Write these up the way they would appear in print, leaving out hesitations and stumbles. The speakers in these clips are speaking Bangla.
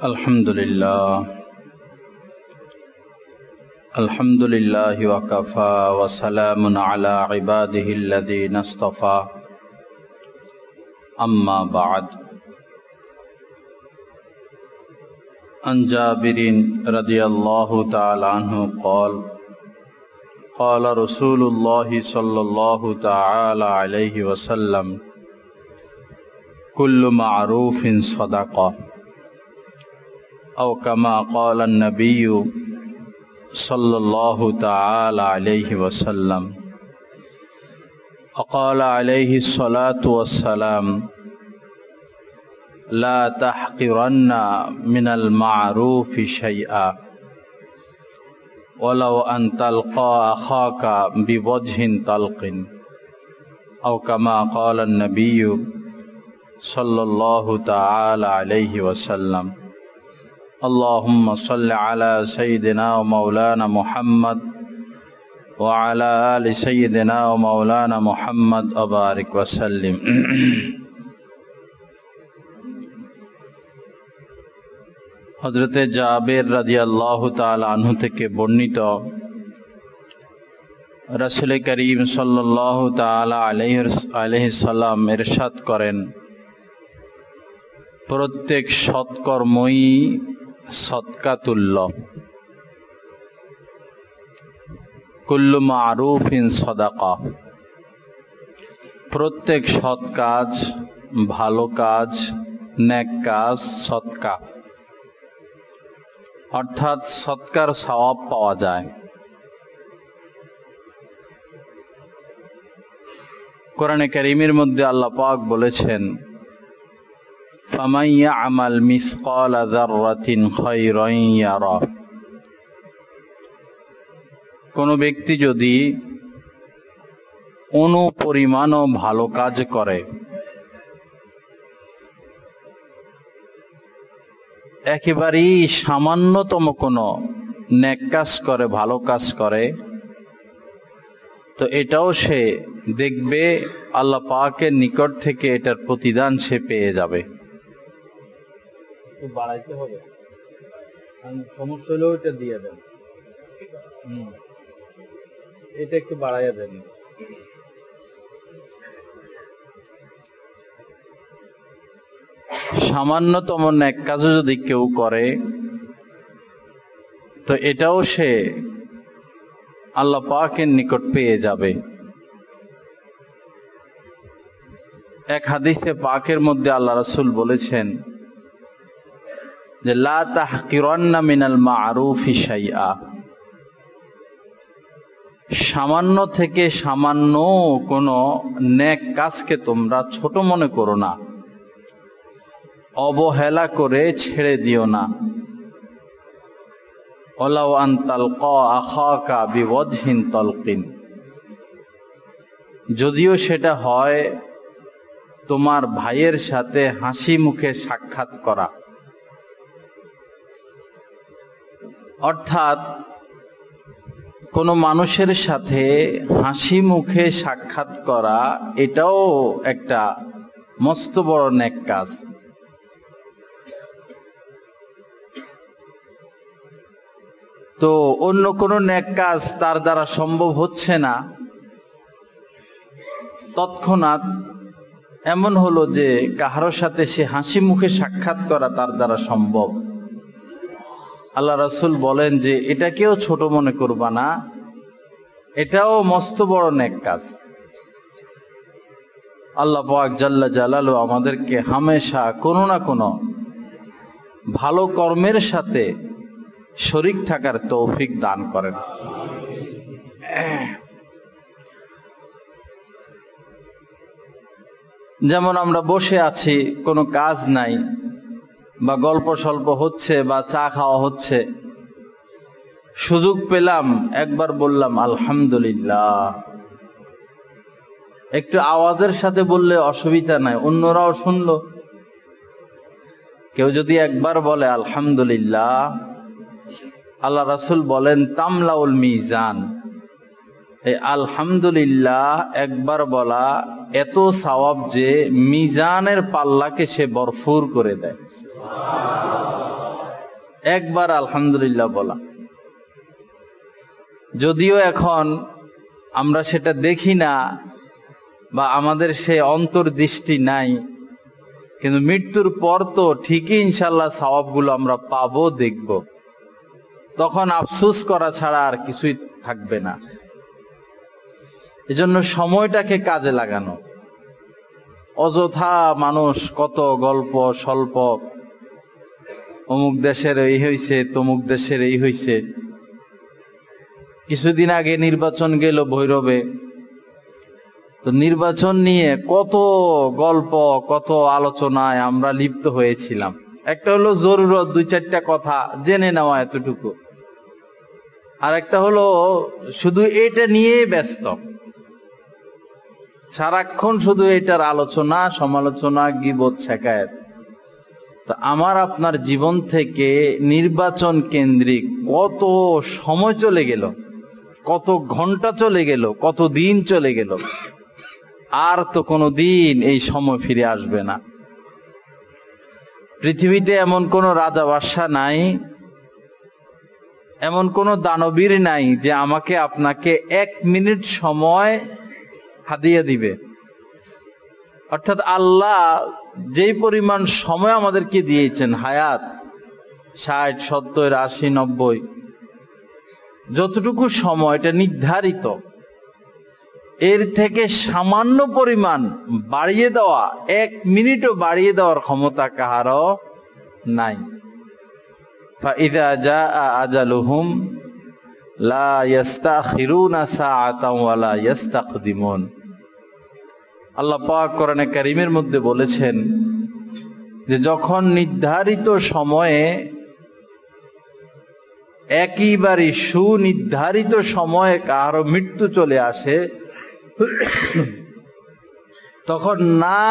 अल्हम्दुलिल्लाह वकफ़ा वसलामुन अला इबादिहिल्लज़ीना इस्तफ़ा अम्मा बाद। अन जाबिरिन रज़ियल्लाहु तआला अन्हु क़ाल क़ाल रसूलुल्लाहि सल्लल्लाहु तआला अलैहि वसल्लम कुल्लु मारूफिन सदक़ा औ कमा क़ाल नबिय्यु सल्लल्लाहु तआला अलैहि वसल्लम। क़ाल अलैहि सलातु वस्सलाम ला तहक़िरन्ना मिनल मारूफ़ि शैआ वलौ अन तल्क़ा अख़ाका बिवज्हिन तल्क़िन औ कमा क़ाल नबिय्यु सल्लल्लाहु तआला अलैहि वसल्लम। अल्लाहुम्मा सल्लि अला सय्यिदिना व मौलाना मुहम्मद व अला आलि सय्यिदिना व मौलाना मुहम्मद व बारिक वसल्लिम। हज़रत जाबिर रज़ियल्लाहु ताला अन्हु থেকে বর্ণিত রাসূল করিম সাল্লাল্লাহু তাআলা আলাইহি সাল্লাম ইরশাদ করেন, প্রত্যেক সৎকর্মই সদকাতুল্য। কুল্লু মারুফিন সদাকা, প্রত্যেক সৎ কাজ, ভালো কাজ, নেক কাজ সদকা, অর্থাৎ সদকার সওয়াব পাওয়া যায়। কোরআনে কারীমের মধ্যে আল্লাহ পাক বলেছেন, ফামান ইয়ামাল মিসকালা যাররাতিন খায়রান ইয়ারা, কোন ব্যক্তি যদি অনুপরিমাণও ভালো কাজ করে, একেবারেই সামান্যতম কোনো নেক কাজ করে, ভালো কাজ করে, তো এটাও সে দেখবে আল্লাহ পাকের নিকট থেকে এটার প্রতিদান সে পেয়ে যাবে। বাড়াইতে হবে, সমস্যা হলেও এটা দিয়ে দেন, এটা একটু বাড়াইয়া দেন। সামান্যতম নেক কাজও যদি কেউ করে, তো এটাও সে আল্লাহ পাকের নিকট পেয়ে যাবে। এক হাদিসে পাকের মধ্যে আল্লাহ রাসূল বলেছেন যে লা তাহকিরান্না মিনাল মারুফি শাইআ, সামান্য থেকে সামান্য কোনো নেক কাজকে তোমরা ছোট মনে করো না, অবহেলা করে ছেড়ে দিও না। ওয়ালাউ আন তালকা আখাকা বিওজহিন তালকিন, যদিও সেটা হয় তোমার ভাইয়ের সাথে হাসি মুখে সাক্ষাৎ করা। অর্থাৎ কোনো মানুষের সাথে হাসি মুখে সাক্ষাৎ করা, এটাও একটা মস্ত বড় নেক কাজ। তো অন্য কোনো নেক কাজ তার দ্বারা সম্ভব হচ্ছে না, তৎক্ষণাৎ এমন হলো যে কাহারো সাথে সে হাসি মুখে সাক্ষাৎ করা তার দ্বারা সম্ভব। আল্লাহ রাসূল বলেন যে এটাকেও ছোট মনে করবা না, এটাও মস্ত বড় নেক কাজ। আল্লাহ পাক জাল্লা জালালু আমাদেরকে হামেশা কোনো না কোনো ভালো কর্মের সাথে শরীক থাকার তৌফিক দান করেন। যেমন আমরা বসে আছি, কোনো কাজ নাই, বা গল্প স্বল্প হচ্ছে, বা চা খাওয়া হচ্ছে, সুযোগ পেলাম, একবার বললাম আলহামদুলিল্লাহ। একটু আওয়াজের সাথে বললে অসুবিধা নাই, অন্যরাও শুনলো। কেউ যদি একবার বলে আলহামদুলিল্লাহ, আল্লাহ রাসূল বলেন তামলাউল মিজান, এই আলহামদুলিল্লাহ একবার বলা এত সওয়াব যে মিজানের পাল্লাকে সে ভরপুর করে দেয়। একবার আলহামদুলিল্লাহ বলা। যদিও এখন আমরা সেটা দেখি না বা আমাদের সেই অন্তর্দৃষ্টি নাই, কিন্তু মৃত্যুর পর তো ঠিকই ইনশাল্লাহ সওয়াবগুলো আমরা পাবো, দেখব। তখন আফসোস করা ছাড়া আর কিছুই থাকবে না। এজন্য সময়টাকে কাজে লাগানো। অযথা মানুষ কত গল্প স্বল্প, অমুক দেশের এই হয়েছে, তমুক দেশের এই হয়েছে। কিছুদিন আগে নির্বাচন গেল ভৈরবে, তো নির্বাচন নিয়ে কত গল্প, কত আলোচনায় আমরা লিপ্ত হয়েছিলাম। একটা হলো জরুরত, 2-4টা কথা জেনে নেওয়া এতটুকু, আর একটা হলো শুধু এটা নিয়েই ব্যস্ত, সারাক্ষণ শুধু এটার আলোচনা, সমালোচনা, গীবত, শেখায়েত। তো আমার আপনার জীবন থেকে নির্বাচন কেন্দ্রিক কত সময় চলে গেল, কত ঘন্টা চলে গেল, কত দিন চলে গেল। আর তো কোনো দিন এই সময় ফিরে আসবে না। পৃথিবীতে এমন কোন রাজা বাদশা নাই, এমন কোন দানবীর নাই যে আমাকে আপনাকে 1 মিনিট সময় হাদিয়া দিবে। অর্থাৎ আল্লাহ যেই পরিমাণ সময় আমাদেরকে দিয়েছেন, হায়াত 60, 70, 80, 90, যতটুকু সময় এটা নির্ধারিত, এর থেকে সামান্য পরিমাণ বাড়িয়ে দেওয়া, 1 মিনিটও বাড়িয়ে দেওয়ার ক্ষমতা কাহারও নাই। ফাইযা জাআ আজালুহুম লা ইস্তাখিরুনা সাআতান ওয়া লা ইস্তাকদিমুন। আল্লাহ পাক কোরআনে কারীমের মধ্যে বলেছেন যে যখন নির্ধারিত সময়ে, একেবারে সুনির্ধারিত সময়ে কারো মৃত্যু চলে আসে, তখন না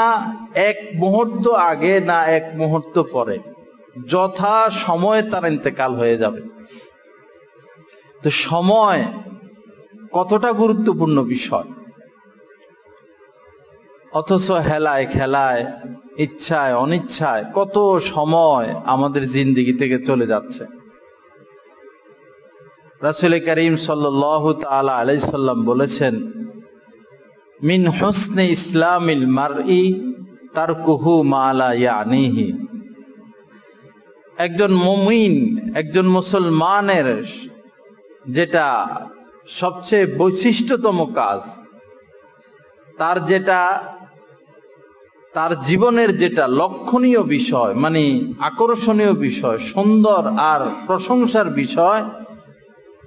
1 মুহূর্ত আগে না 1 মুহূর্ত পরে যথা সময়ে তার ইন্তেকাল হয়ে যাবে। তো সময় কতটা গুরুত্বপূর্ণ বিষয়, অথচ হেলায় খেলায়, ইচ্ছায় অনিচ্ছায় কত সময় আমাদের জিন্দেগি থেকে চলে যাচ্ছে। রাসূল করিম সাল্লাল্লাহু তাআলা আলাইহি সাল্লাম বলেছেন, মিন হুসনি ইসলামিল মারই তারকুহু মা লা ইয়ানিহি। একজন মুমিন, একজন মুসলমানের যেটা সবচেয়ে বৈশিষ্ট্যতম কাজ, তার জীবনের যেটা লক্ষণীয় বিষয়, মানে আকর্ষণীয় বিষয়, সুন্দর আর প্রশংসার বিষয়,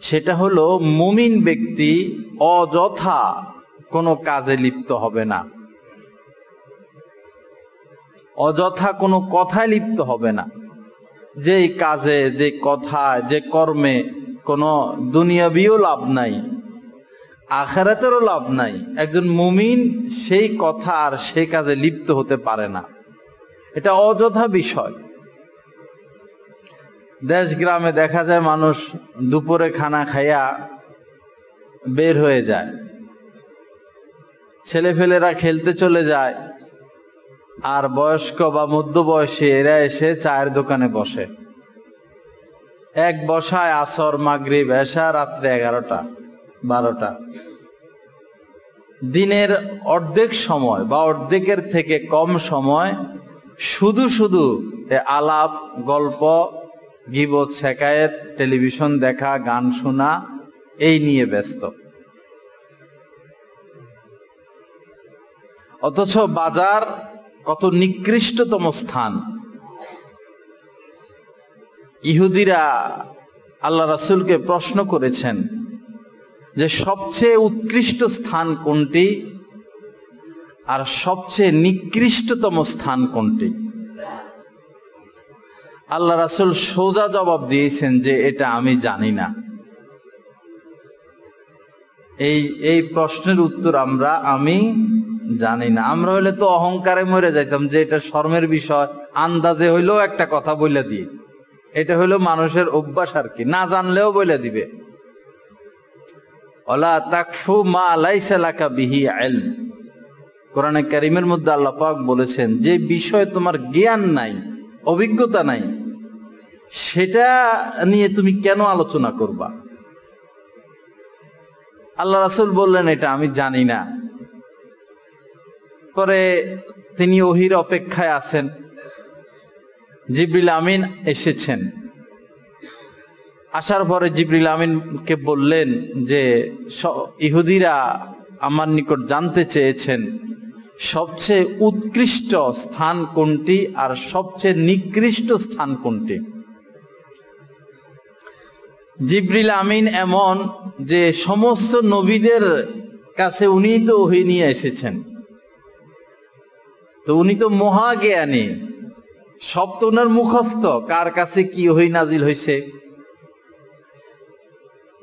সেটা হলো মুমিন ব্যক্তি অযথা কোনো কাজে লিপ্ত হবে না, অযথা কোনো কথায় লিপ্ত হবে না। যেই কাজে, যে কথায়, যে কর্মে কোনো দুনিয়াবিও লাভ নাই, আখিরাতেরও লাভ নাই, একজন মুমিন সেই কথা আর সেই কাজে লিপ্ত হতে পারে না। এটা অযথা বিষয়। দেশ গ্রামে দেখা যায় মানুষ দুপুরে খানা খাইয়া বের হয়ে যায়, ছেলেফেলেরা খেলতে চলে যায়, আর বয়স্ক বা মধ্যবয়সী এরা এসে চায়ের দোকানে বসে। এক বসায় আসর, মাগরিব, এশা, রাত্রে 11টা 12টা। দিনের অর্ধেক সময় বা অর্ধেকের থেকে কম সময় শুধু শুধু আলাপ, গল্প, গীবত, শেখায়েত, টেলিভিশন দেখা, গান শোনা, এই নিয়ে ব্যস্ত। অথচ বাজার কত নিকৃষ্টতম স্থান। ইহুদিরা আল্লাহ রাসূলকে প্রশ্ন করেছেন যে সবচেয়ে উৎকৃষ্ট স্থান কোনটি আর সবচেয়ে নিকৃষ্টতম স্থান কোনটি। আল্লাহ রাসূল সোজা জবাব দিয়েছেন যে এটা আমি জানি না। এই প্রশ্নের উত্তর আমি জানি না। আমরা হইলে তো অহংকারে মরে যাইতাম যে এটা শরমের বিষয়, আন্দাজে হইলেও একটা কথা বলে দিয়ে, এটা হইলো মানুষের অভ্যাস আর কি, না জানলেও বলে দিবে। ওয়ালা তাকফু মা লাইসা লাকা বিহি ইলম। কোরআনে কারীমের মধ্যে আল্লাহ পাক বলেছেন যে বিষয়ে তোমার জ্ঞান নাই, অভিজ্ঞতা নাই, সেটা নিয়ে তুমি কেন আলোচনা করবা? আল্লাহ রাসূল বললেন, এটা আমি জানি না। পরে তিনি ওহীর অপেক্ষায় আছেন। জিবরিল আমিন এসেছেন। আসার পরে জিবরিল আমিনকে বললেন যে ইহুদিরা আমার নিকট জানতে চেয়েছেন সবচেয়ে উৎকৃষ্ট স্থান কোনটি আর সবচেয়ে নিকৃষ্ট স্থান কোনটি। জিবরিল আমিন এমন যে সমস্ত নবীদের কাছে উনি তো ওহী নিয়ে এসেছেন, তো উনি তো মহাজ্ঞানী, সব তো ওনার মুখস্থ, কার কাছে কি ওহী নাজিল হয়েছে।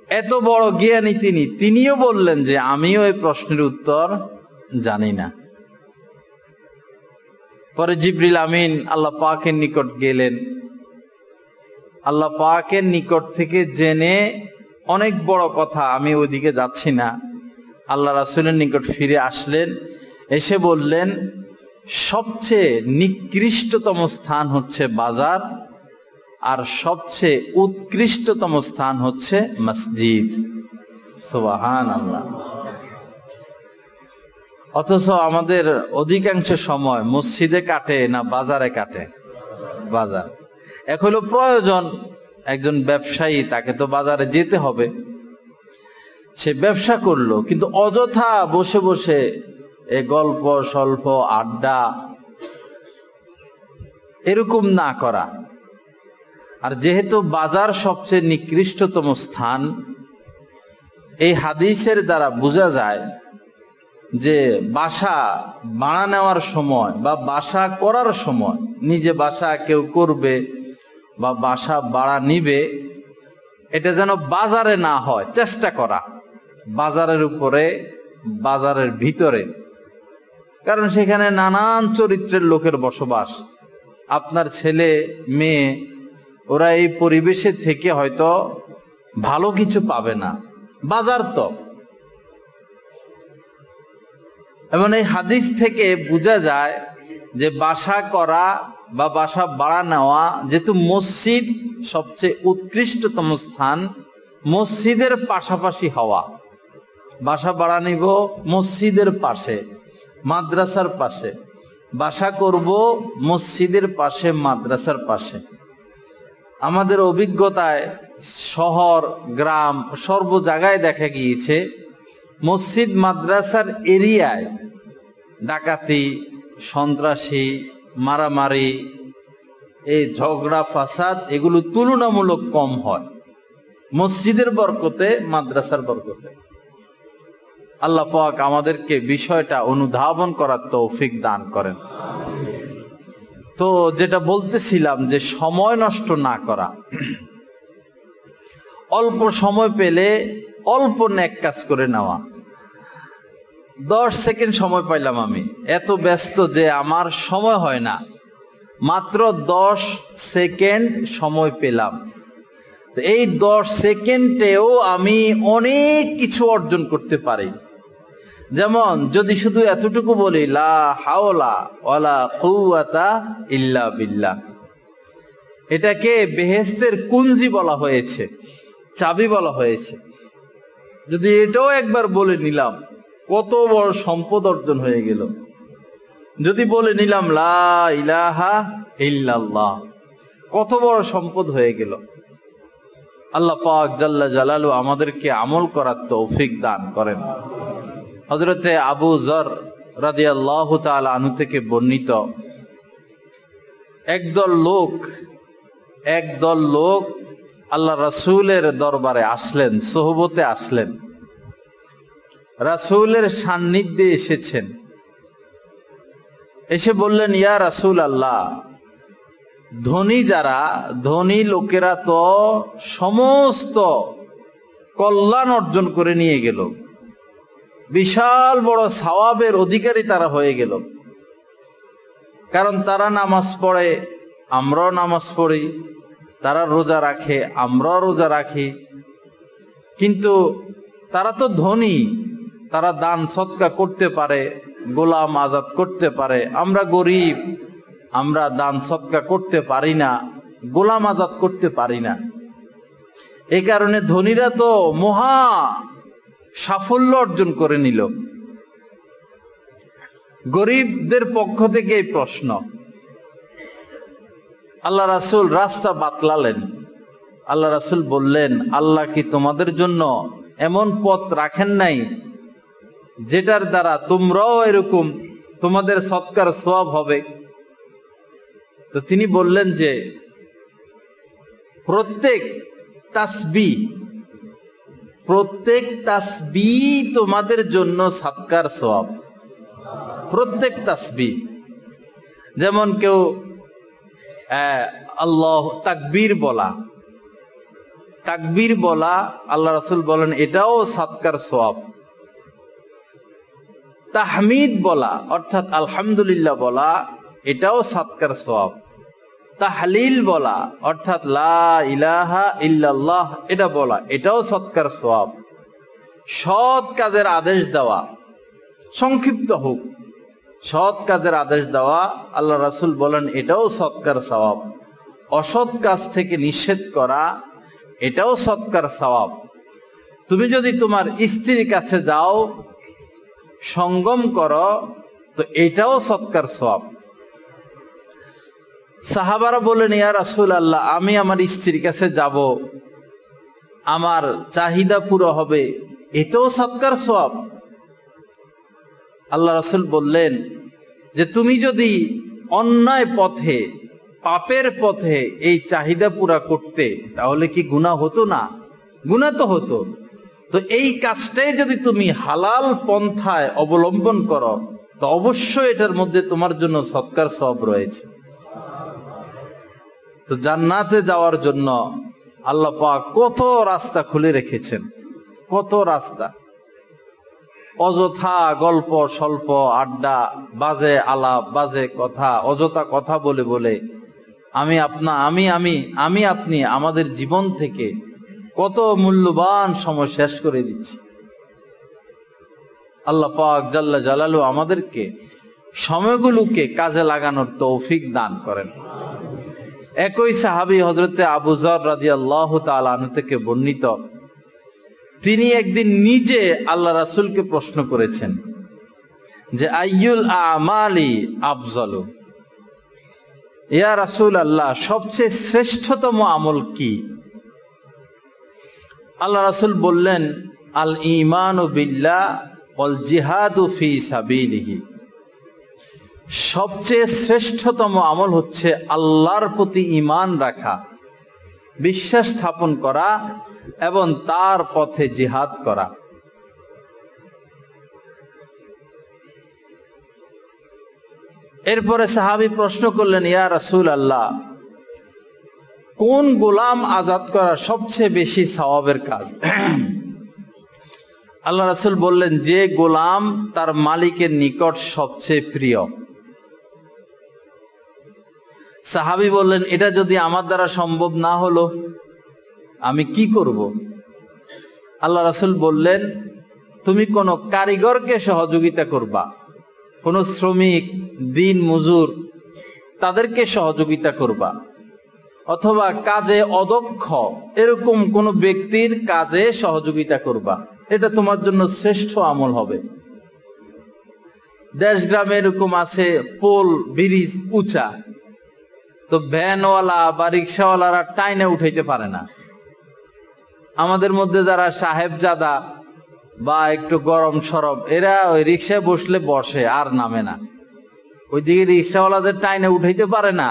এত বড় জ্ঞানী তিনিও বললেন যে আমিও এই প্রশ্নের উত্তর জানি না। পরে জিবরিল আমিন আল্লাহ পাকের নিকট গেলেন। আল্লাহ পাকের নিকট থেকে জেনে অনেক বড় কথা, আমি ওইদিকে যাচ্ছি না, আল্লাহ রাসূলের নিকট ফিরে আসলেন। এসে বললেন সবচেয়ে নিকৃষ্টতম স্থান হচ্ছে বাজার, আর সবচেয়ে উৎকৃষ্টতম স্থান হচ্ছে মসজিদ। সুবহানাল্লাহ। অথচ আমাদের অধিকাংশ সময় মসজিদে কাটে না বাজারে কাটে? বাজার। এক হলো প্রয়োজন, একজন ব্যবসায়ী, তাকে তো বাজারে যেতে হবে, সে ব্যবসা করলো, কিন্তু অযথা বসে বসে এই গল্প স্বল্প আড্ডা এরকম না করা। আর যেহেতু বাজার সবচেয়ে নিকৃষ্টতম স্থান, এই হাদিসের দ্বারা বোঝা যায় যে বাসা ভাড়া নেওয়ার সময় বা বাসা করার সময়, নিজে বাসা কেউ করবে বা বাসা ভাড়া নিবে, এটা যেন বাজারে না হয় চেষ্টা করা, বাজারের উপরে, বাজারের ভিতরে। কারণ সেখানে নানান চরিত্রের লোকের বসবাস। আপনার ছেলে মেয়ে ওরা এই পরিবেশে থেকে হয়তো ভালো কিছু পাবে না, বাজার তো। এবং এই হাদিস থেকে বোঝা যায় যে বাসা করা বা বাসা ভাড়া নেওয়া, যেহেতু মসজিদ সবচেয়ে উৎকৃষ্টতম স্থান, মসজিদের পাশাপাশি হওয়া। বাসা ভাড়া নিব মসজিদের পাশে, মাদ্রাসার পাশে, বাসা করব মসজিদের পাশে, মাদ্রাসার পাশে। আমাদের অভিজ্ঞতায় শহর গ্রাম সর্ব জায়গায় দেখা গিয়েছে মসজিদ মাদ্রাসার এরিয়ায় ডাকাতি, সন্ত্রাসী, মারামারি, এই ঝগড়া ফাসাদ এগুলো তুলনামূলক কম হয় মসজিদের বরকতে, মাদ্রাসার বরকতে। আল্লাহ পাক আমাদেরকে বিষয়টা অনুধাবন করার তৌফিক দান করেন। তো যেটা বলতেছিলাম যে সময় নষ্ট না করা, অল্প সময় পেলে অল্প নেক কাজ করে নেওয়া। 10 সেকেন্ড সময় পাইলাম, আমি এত ব্যস্ত যে আমার সময় হয় না, মাত্র 10 সেকেন্ড সময় পেলাম, তো এই 10 সেকেন্ডেও আমি অনেক কিছু অর্জন করতে পারি। যেমন যদি শুধু এতটুকু বলি লা হাওলা ওয়ালা কুওয়াতা ইল্লা বিল্লাহ, এটাকে বেহেশতের কুঞ্জি বলা হয়েছে, চাবি বলা হয়েছে। যদি এটাও একবার বলে নিলাম, কত বড় সম্পদ অর্জন হয়ে গেল। যদি বলে নিলাম লা ইলাহা ইল্লাল্লাহ, কত বড় সম্পদ হয়ে গেল। আল্লাহ পাক জাল্লা জালালু আমাদেরকে আমল করার তৌফিক দান করেন। হযরতে আবু যর রাদিয়াল্লাহু তাআলা আনহু থেকে বর্ণিত, একদল লোক আল্লাহ রাসূলের দরবারে আসলেন, সোহবতে আসলেন, রাসূলের সান্নিধ্যে এসেছেন। এসে বললেন, ইয়া রাসূলাল্লাহ, ধনী লোকেরা তো সমস্ত কল্যাণ অর্জন করে নিয়ে গেল, বিশাল বড় সওয়াবের অধিকারী তারা হয়ে গেল। কারণ তারা নামাজ পড়ে, আমরাও নামাজ পড়ি, তারা রোজা রাখে, আমরাও রোজা রাখি, কিন্তু তারা তো ধনী, তারা দান সদকা করতে পারে, গোলাম আজাদ করতে পারে। আমরা গরিব, আমরা দান সদকা করতে পারি না, গোলাম আজাদ করতে পারি না। এই কারণে ধনীরা তো মহা সাফল্য অর্জন করে নিল। গরিবদের পক্ষ থেকে এই প্রশ্ন, আল্লাহ রাসূল রাস্তা বাতলালেন। আল্লাহ রাসূল বললেন, আল্লাহ কি তোমাদের জন্য এমন পথ রাখেন নাই যেটার দ্বারা তোমরাও এরকম তোমাদের সৎকার সওয়াব হবে? তো তিনি বললেন যে প্রত্যেক তাসবিহ তোমাদের জন্য সৎকার সওয়াব। প্রত্যেক তাসবিহ, যেমন কেউ আল্লাহ তাকবীর বলা আল্লাহ রাসূল বলেন এটাও সৎকার সওয়াব। তাহমিদ বলা অর্থাৎ আলহামদুলিল্লাহ বলা এটাও সৎকার সওয়াব। তাহলিল বলা অর্থাৎ লা ইলাহা ইল্লাল্লাহ এটা বলা এটাও সৎকার সওয়াব। সৎ কাজের আদেশ দেওয়া, সংক্ষিপ্ত হোক, সৎ কাজের আদেশ দেওয়া আল্লাহ রাসূল বলেন এটাও সৎকার সওয়াব। অসৎ কাজ থেকে নিষেধ করা এটাও সৎকার সওয়াব। তুমি যদি তোমার স্ত্রীর কাছে যাও, সঙ্গম করো, তো এটাও সৎকার সওয়াব। সাহাবারা বলেন, ইয়া রাসূলুল্লাহ, আমি আমার স্ত্রীর কাছে যাব, আমার চাহিদা পুরো হবে, এটাও সৎকার সওয়াব? আল্লাহ রাসূল বললেন যে তুমি যদি অন্যায় পথে, পাপের পথে এই চাহিদা পুরা করতে, তাহলে কি গুনাহ হতো না? গুনাহ তো হতো। তো এই কাজটাই যদি তুমি হালাল পন্থায় অবলম্বন করো, তো অবশ্যই এটার মধ্যে তোমার জন্য সৎকার সওয়াব রয়েছে। তো জান্নাতে যাওয়ার জন্য আল্লাহ পাক কত রাস্তা খুলে রেখেছেন, কত রাস্তা। অযথা গল্প স্বল্প আড্ডা, বাজে আলাপ, বাজে কথা, অযথা কথা বলে বলে আমি আপনি আমাদের জীবন থেকে কত মূল্যবান সময় শেষ করে দিচ্ছি। আল্লাহ পাক জাল্লা জালালু আমাদেরকে সময়গুলোকে কাজে লাগানোর তৌফিক দান করেন। একই সাহাবী হযরতে আবু যর রাদিয়াল্লাহু তাআলা আনহু থেকে বর্ণিত, তিনি একদিন নিজে আল্লাহ রাসূলকে প্রশ্ন করেছেন যে আইয়ুল আমালি আফজালু, ইয়া রাসূলুল্লাহ, সবচেয়ে শ্রেষ্ঠতম আমল কি? আল্লাহ রাসূল বললেন, আল ঈমানু বিল্লাহ ওয়াল জিহাদু ফি সাবিলিহি। সবচেয়ে শ্রেষ্ঠতম আমল হচ্ছে আল্লাহর প্রতি ঈমান রাখা, বিশ্বাস স্থাপন করা এবং তার পথে জিহাদ করা। এরপরে সাহাবী প্রশ্ন করলেন, ইয়া রাসূলুল্লাহ, কোন গোলাম আজাদ করা সবচেয়ে বেশি সওয়াবের কাজ? আল্লাহ রাসূল বললেন, যে গোলাম তার মালিকের নিকট সবচেয়ে প্রিয়। সাহাবী বললেন, এটা যদি আমার দ্বারা সম্ভব না হলো আমি কি করব? আল্লাহ রাসূল বললেন, তুমি কোন কারিগরকে সহযোগিতা করবা, কোন শ্রমিক, দিন মজুর, তাদেরকে সহযোগিতা করবা, অথবা কাজে অদক্ষ এরকম কোন ব্যক্তির কাজে সহযোগিতা করবা। এটা তোমার জন্য শ্রেষ্ঠ আমল হবে। দেশ গ্রামে এরকম আছে, পোল ব্রিজ উঁচা, তো ভ্যানওয়ালা বা রিক্সাওয়ালারা টাইনে উঠাইতে পারে না। আমাদের মধ্যে যারা সাহেবজাদা বা একটু গরম সরব, এরা ওই রিক্সায় বসলে বসে আর নামে না। ওইদিকে রিক্সাওয়ালাদের টাইনে উঠাইতে পারে না,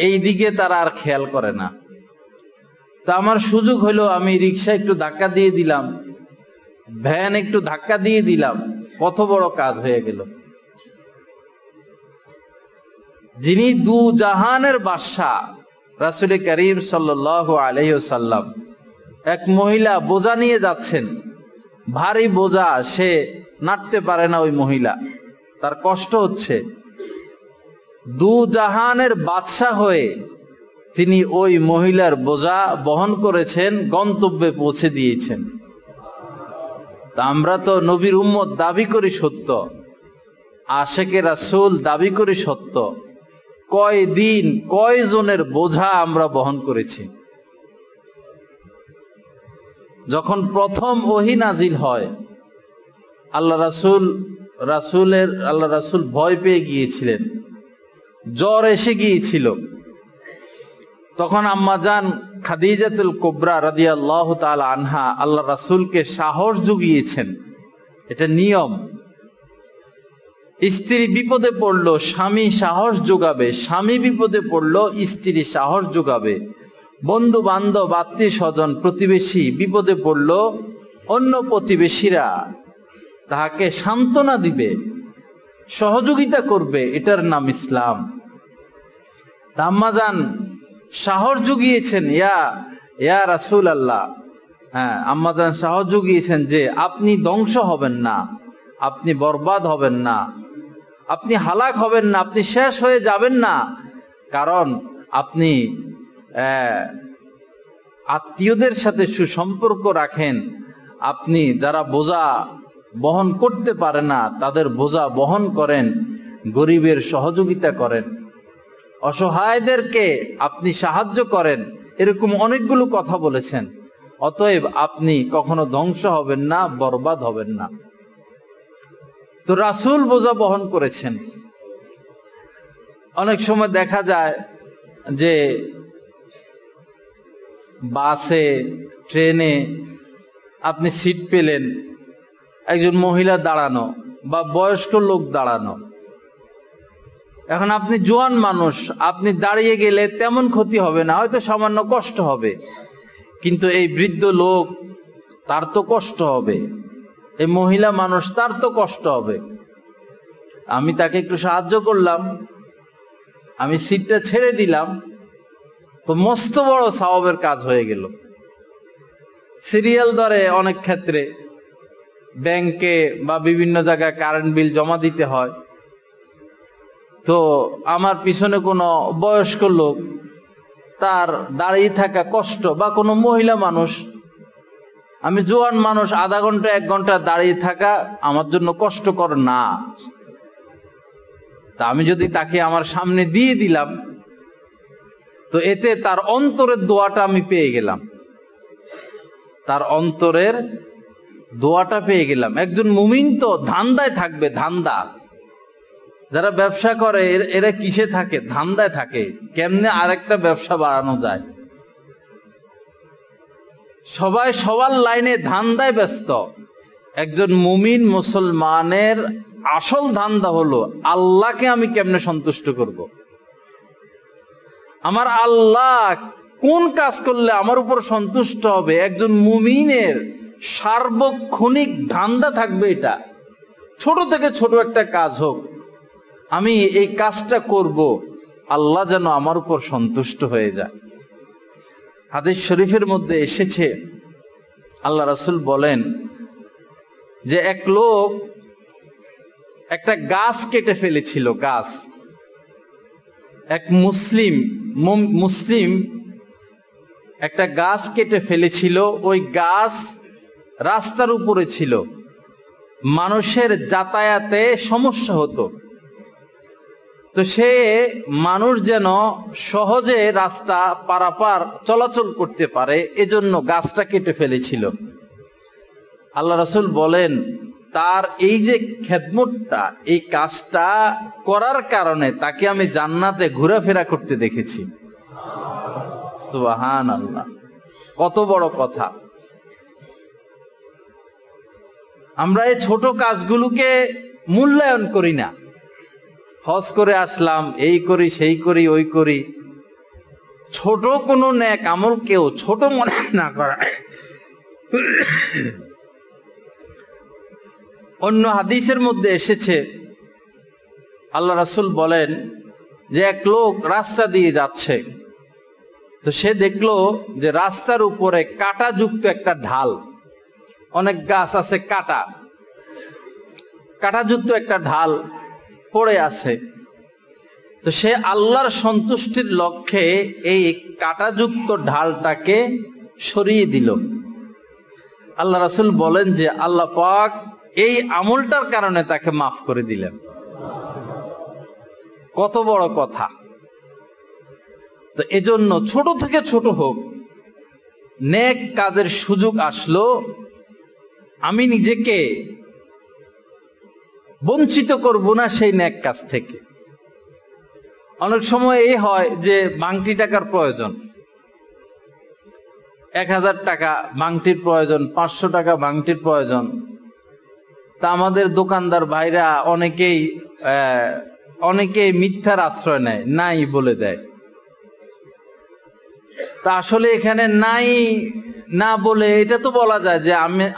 এই দিকে তারা আর খেয়াল করে না। তো আমার সুযোগ হলো, আমি রিক্সা একটু ধাক্কা দিয়ে দিলাম, ভ্যান একটু ধাক্কা দিয়ে দিলাম, কত বড় কাজ হয়ে গেল। যিনি দু জাহানের বাদশা রাসূল করিম সাল্লাল্লাহু আলাইহি ওয়াসাল্লাম, এক মহিলা বোঝা নিয়ে যাচ্ছেন, ভারী বোঝা, সে নাড়তে পারে না, ওই মহিলা, তার কষ্ট হচ্ছে। দু জাহানের বাদশা হয়ে তিনি ওই মহিলার বোঝা বহন করেছেন, গন্তব্যে পৌঁছে দিয়েছেন। তা আমরা তো নবীর উম্মত দাবি করি সত্য, আশেকে রাসূল দাবি করি সত্য, কয় দিন কয়জনের বোঝা আমরা বহন করেছি। যখন প্রথম ওহী নাজিল হয়, আল্লাহ রাসূল ভয় পেয়ে গিয়েছিলেন, জ্বর এসে গিয়েছিল। তখন আম্মাজান খাদিজাতুল কুবরা রাদিয়াল্লাহু তাআলা আনহা আল্লাহ রাসূলকে সাহস জুগিয়েছেন। এটা নিয়ম, স্ত্রী বিপদে পড়লো স্বামী সাহস যোগাবে, স্বামী বিপদে পড়লো স্ত্রী সাহস যোগাবে, বন্ধু বান্ধব আত্মীয় স্বজন প্রতিবেশী বিপদে পড়লো অন্য প্রতিবেশীরা তাহাকে সান্ত্বনা দিবে, সহযোগিতা করবে। এটার নাম ইসলাম। আম্মাজান সাহস জুগিয়েছেন, ইয়া রাসূলুল্লাহ, আম্মাজান সাহস জুগিয়েছেন যে আপনি ধ্বংস হবেন না, আপনি বরবাদ হবেন না, আপনি হালাক হবেন না, আপনি শেষ হয়ে যাবেন না। কারণ আপনি আত্মীয়দের সাথে সুসম্পর্ক রাখেন, আপনি যারা বোঝা বহন করতে পারে না তাদের বোঝা বহন করেন, গরিবের সহযোগিতা করেন, অসহায়দেরকে আপনি সাহায্য করেন। এরকম অনেকগুলো কথা বলেছেন। অতএব আপনি কখনো ধ্বংস হবেন না, বরবাদ হবেন না। তো রাসূল বোঝা বহন করেছেন। অনেক সময় দেখা যায় যে বাসে ট্রেনে আপনি সিট পেলেন, একজন মহিলা দাঁড়ানো বা বয়স্ক লোক দাঁড়ানো। এখন আপনি জোয়ান মানুষ, আপনি দাঁড়িয়ে গেলে তেমন ক্ষতি হবে না, হয়তো সামান্য কষ্ট হবে, কিন্তু এই বৃদ্ধ লোক তার তো কষ্ট হবে, এই মহিলা মানুষ তার তো কষ্ট হবে। আমি তাকে একটু সাহায্য করলাম, আমি সিটটা ছেড়ে দিলাম, তো মস্ত বড় সওয়াবের কাজ হয়ে গেল। সিরিয়াল ধরে অনেক ক্ষেত্রে ব্যাংকে বা বিভিন্ন জায়গায় কারেন্ট বিল জমা দিতে হয়। তো আমার পিছনে কোনো বয়স্ক লোক, তার দাঁড়িয়ে থাকা কষ্ট, বা কোনো মহিলা মানুষ, আমি জোয়ান মানুষ, আধা ঘন্টা 1 ঘন্টা দাঁড়িয়ে থাকা আমার জন্য কষ্টকর না। তা আমি যদি তাকে আমার সামনে দিয়ে দিলাম, তো এতে তার অন্তরের দোয়াটা আমি পেয়ে গেলাম, তার অন্তরের দোয়াটা পেয়ে গেলাম। একজন মুমিন তো ধান্দায় থাকবে, ধান্দা। যারা ব্যবসা করে এরা কিসে থাকে? ধান্দায় থাকে, কেমনে আরেকটা ব্যবসা বাড়ানো যায়। সবাই সবার লাইনে ধান্দায় ব্যস্ত। একজন মুমিন মুসলমানের আসল ধান্দা হলো আল্লাহকে আমি কেমনে সন্তুষ্ট করব, আমার আল্লাহ কোন কাজ করলে আমার উপর সন্তুষ্ট হবে। একজন মুমিনের সার্বক্ষণিক ধান্দা থাকবে এটা। ছোট থেকে ছোট একটা কাজ হোক, আমি এই কাজটা করব, আল্লাহ যেন আমার উপর সন্তুষ্ট হয়ে যায়। হাদিস শরীফের মধ্যে এসেছে, আল্লাহ রাসূল বলেন যে এক লোক একটা গাছ কেটে ফেলেছিল। গাছ, এক মুসলিম একটা গাছ কেটে ফেলেছিল। ওই গাছ রাস্তার উপরে ছিল, মানুষের যাতায়াতে সমস্যা হতো। তো সে মানুষ যেন সহজে রাস্তা পারাপার চলাচল করতে পারে, এজন্য গাছটা কেটে ফেলেছিল। আল্লাহ রাসূল বলেন তার এই যে খেদমতটা, এই কাজটা করার কারণে তাকে আমি জান্নাতে ঘোরাফেরা করতে দেখেছি। সুবহানাল্লাহ, কত বড় কথা। আমরা এই ছোট কাজগুলোকে মূল্যায়ন করি না। হজ করে আসলাম, এই করি সেই করি ওই করি। ছোট কোনো নেক আমল কেউ ছোট মনে না করা। অন্য হাদিসের মধ্যে এসেছে, আল্লাহ রাসূল বলেন যে এক লোক রাস্তা দিয়ে যাচ্ছে, তো সে দেখলো যে রাস্তার উপরে কাঁটাযুক্ত একটা ঢাল, অনেক গাছ আছে, কাঁটাযুক্ত একটা ঢাল পড়ে আছে। তো সে আল্লাহর সন্তুষ্টির লক্ষ্যে এই কাঁটাযুক্ত ঢালটাকে সরিয়ে দিল। আল্লাহ রাসূল বলেন যে আল্লাহ পাক এই আমলটার কারণে তাকে মাফ করে দিলেন। কত বড় কথা! তো এজন্য ছোট থেকে ছোট হোক, নেক কাজের সুযোগ আসলো আমি নিজেকে বঞ্চিত করব না সেই নেক কাজ থেকে। অনেক সময় এই হয় যে ভাঙটি টাকার প্রয়োজন, 1000 টাকা ভাঙটির প্রয়োজন, 500 টাকা ভাঙটির প্রয়োজন। তা আমাদের দোকানদার ভাইরা অনেকেই মিথ্যার আশ্রয় নেয়, নাই বলে দেয়। তা আসলে এখানে নাই না বলে এটা তো বলা যায় যে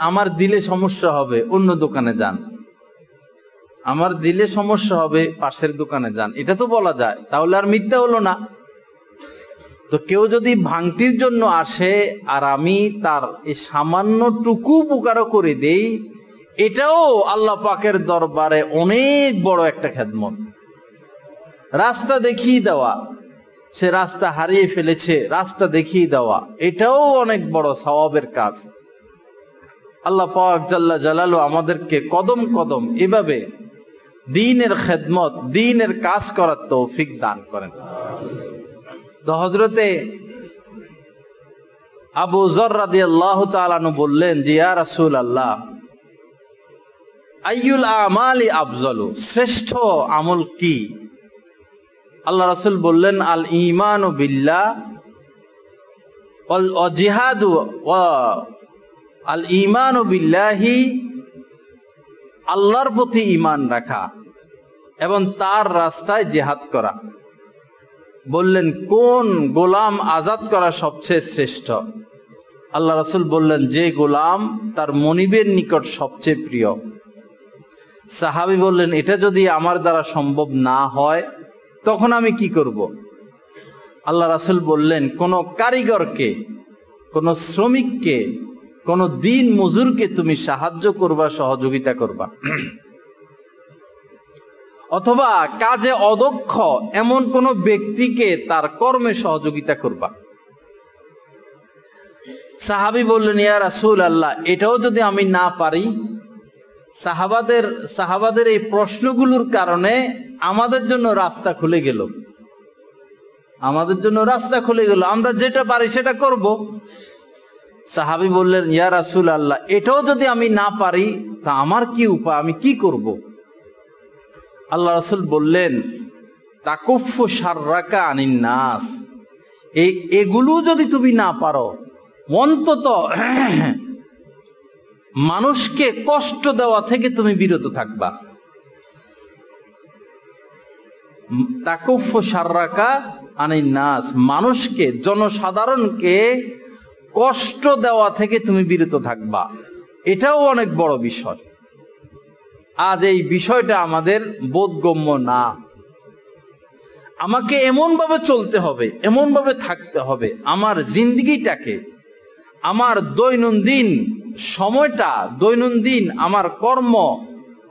আমার দিলে সমস্যা হবে, অন্য দোকানে যান, আমার দিলে সমস্যা হবে, পাশের দোকানে যান, এটা তো বলা যায়, তাহলে আর মিথ্যা হলো না। তো কেউ যদি ভাঙতির জন্য আসে আর আমি তার এই সামান্যটুকু উপকারও করে দেই, এটাও আল্লাহ পাকের দরবারে অনেক বড় একটা খেদমত। রাস্তা দেখিয়ে দেওয়া, সে রাস্তা হারিয়ে ফেলেছে, রাস্তা দেখিয়ে দেওয়া, এটাও অনেক বড় সওয়াবের কাজ। আল্লাহ পাক জাল্লা জালালু আমাদেরকে কদম কদম এভাবে দ্বীনের খেদমত, দ্বীনের কাজ করার তৌফিক দান করেন। তো হযরতে আবু যর রাদিয়াল্লাহু তাআলা আনহু বললেন যে ইয়া রাসূলুল্লাহ, আইয়ুল আমালি আফজালু, শ্রেষ্ঠ আমল কি? আল্লাহ রাসূল বললেন আল ঈমানু বিল্লাহ ওয়াল জিহাদু ওয়া আল ঈমানু বিল্লাহি, আল্লাহর প্রতি ঈমান রাখা এবং তার রাস্তায় জিহাদ করা। বললেন কোন গোলাম আজাদ করা সবচেয়ে শ্রেষ্ঠ? আল্লাহ রাসূল বললেন যে গোলাম তার মনিবের নিকট সবচেয়ে প্রিয়। সাহাবী বললেন এটা যদি আমার দ্বারা সম্ভব না হয় তখন আমি কি করব? আল্লাহ রাসূল বললেন কোন কারিগরকে, কোন শ্রমিককে, কোন দিন মজুরকে তুমি সাহায্য করবা, সহযোগিতা করবা, অথবা কাজে অদক্ষ এমন কোন ব্যক্তিকে তার কর্মে সহযোগিতা করবা। সাহাবী বললেন ইয়া রাসূলুল্লাহ, এটাও যদি আমি না পারি? সাহাবাদের এই প্রশ্নগুলোর কারণে আমাদের জন্য রাস্তা খুলে গেল, আমাদের জন্য রাস্তা খুলে গেল, আমরা যেটা পারি সেটা করব। সাহাবী বললেন ইয়া রাসূলুল্লাহ, এটাও যদি আমি না পারি তা আমার কি উপায়, আমি কি করব? আল্লাহ রাসূল বললেন তাকুফু শাররাকা আনিন নাস, এগুলো যদি তুমি না পারো অন্তত মানুষকে কষ্ট দেওয়া থেকে তুমি বিরত থাকবা। তাকুফু শাররাকা আনিন নাস, মানুষকে, জনসাধারণকে কষ্ট দেওয়া থেকে তুমি বিরত থাকবা, এটাও অনেক বড় বিষয়। আজ এই বিষয়টা আমাদের বোধগম্য না। আমাকে এমন ভাবে চলতে হবে, এমন ভাবে থাকতে হবে, আমার জিন্দেগিটাকে, আমার দৈনন্দিন সময়টা, দৈনন্দিন আমার কর্ম,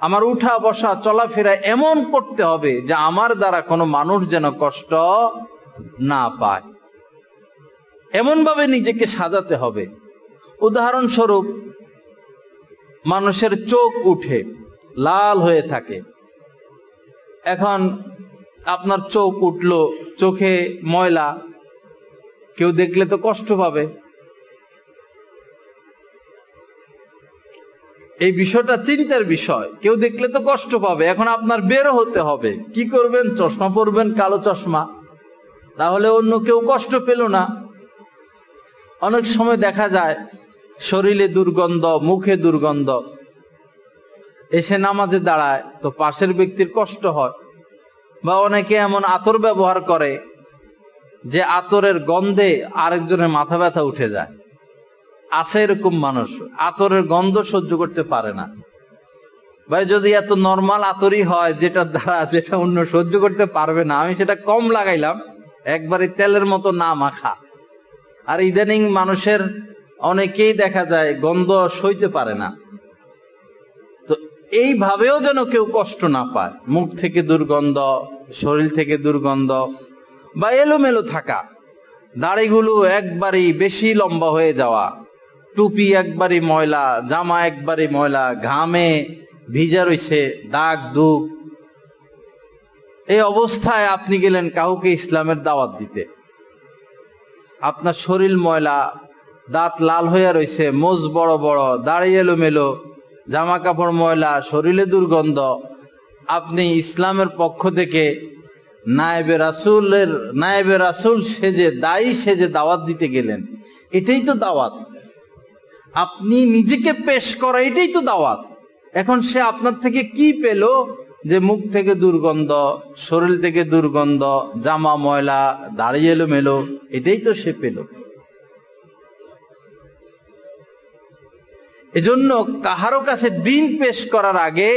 আমার উঠা বসা চলাফেরা এমন করতে হবে যে আমার দ্বারা কোনো মানুষ যেন কষ্ট না পায়, এমন ভাবে নিজেকে সাজাতে হবে। উদাহরণস্বরূপ মানুষের চোখ উঠে লাল হয়ে থাকে, এখন আপনার চোখ উঠলো, চোখে ময়লা, কেউ দেখলে তো কষ্ট পাবে। এই বিষয়টা চিন্তার বিষয়, কেউ দেখলে তো কষ্ট পাবে। এখন আপনার বেরো হতে হবে, কি করবেন? চশমা পরবেন, কালো চশমা, তাহলে অন্য কেউ কষ্ট পেল না। অনেক সময় দেখা যায় শরীরে দুর্গন্ধ, মুখে দুর্গন্ধ, এসে নামাজে দাঁড়ায় তো পাশের ব্যক্তির কষ্ট হয়। বা অনেকে এমন আতর ব্যবহার করে যে আতরের গন্ধে আরেকজনের মাথা ব্যথা উঠে যায়। আছে এরকম মানুষ, আতরের গন্ধ সহ্য করতে পারে না। ভাই যদি এত নরমাল আতরই হয় যেটা অন্য সহ্য করতে পারবে না, আমি সেটা কম লাগাইলাম, একবারে তেলের মতো না মাখা। আর ইদানিং মানুষের অনেকেই দেখা যায় গন্ধ সইতে পারে না। তো এইভাবেও যেন কেউ কষ্ট না পায়, মুখ থেকে দুর্গন্ধ, শরীর থেকে দুর্গন্ধ, বা এলোমেলো থাকা, দাড়িগুলো একবারই বেশি লম্বা হয়ে যাওয়া, টুপি একবারই ময়লা, জামা একবারই ময়লা, ঘামে ভিজা রইছে, দাগ দুগ। এই অবস্থায় আপনি গেলেন কাউকে ইসলামের দাওয়াত দিতে, আপনার শরীর ময়লা, দাঁত লাল হইয়া রয়েছে, মোজ বড় বড়, দাড়ি এলোমেলো, জামা কাপড় ময়লা, শরীরে দুর্গন্ধ, আপনি ইসলামের পক্ষ থেকে নায়েবে রাসূল সেজে, দায়ী সেজে দাওয়াত দিতে গেলেন। এটাই তো দাওয়াত। আপনি নিজেকে পেশ করা, এটাই তো দাওয়াত। এখন সে আপনার থেকে কি পেল যে মুখ থেকে দুর্গন্ধ, শরীর থেকে দুর্গন্ধ, জামা ময়লা, দাড়ি এলোমেলো, এটাই তো সে পেল। এজন্য কাহারো কাছে দিন পেশ করার আগে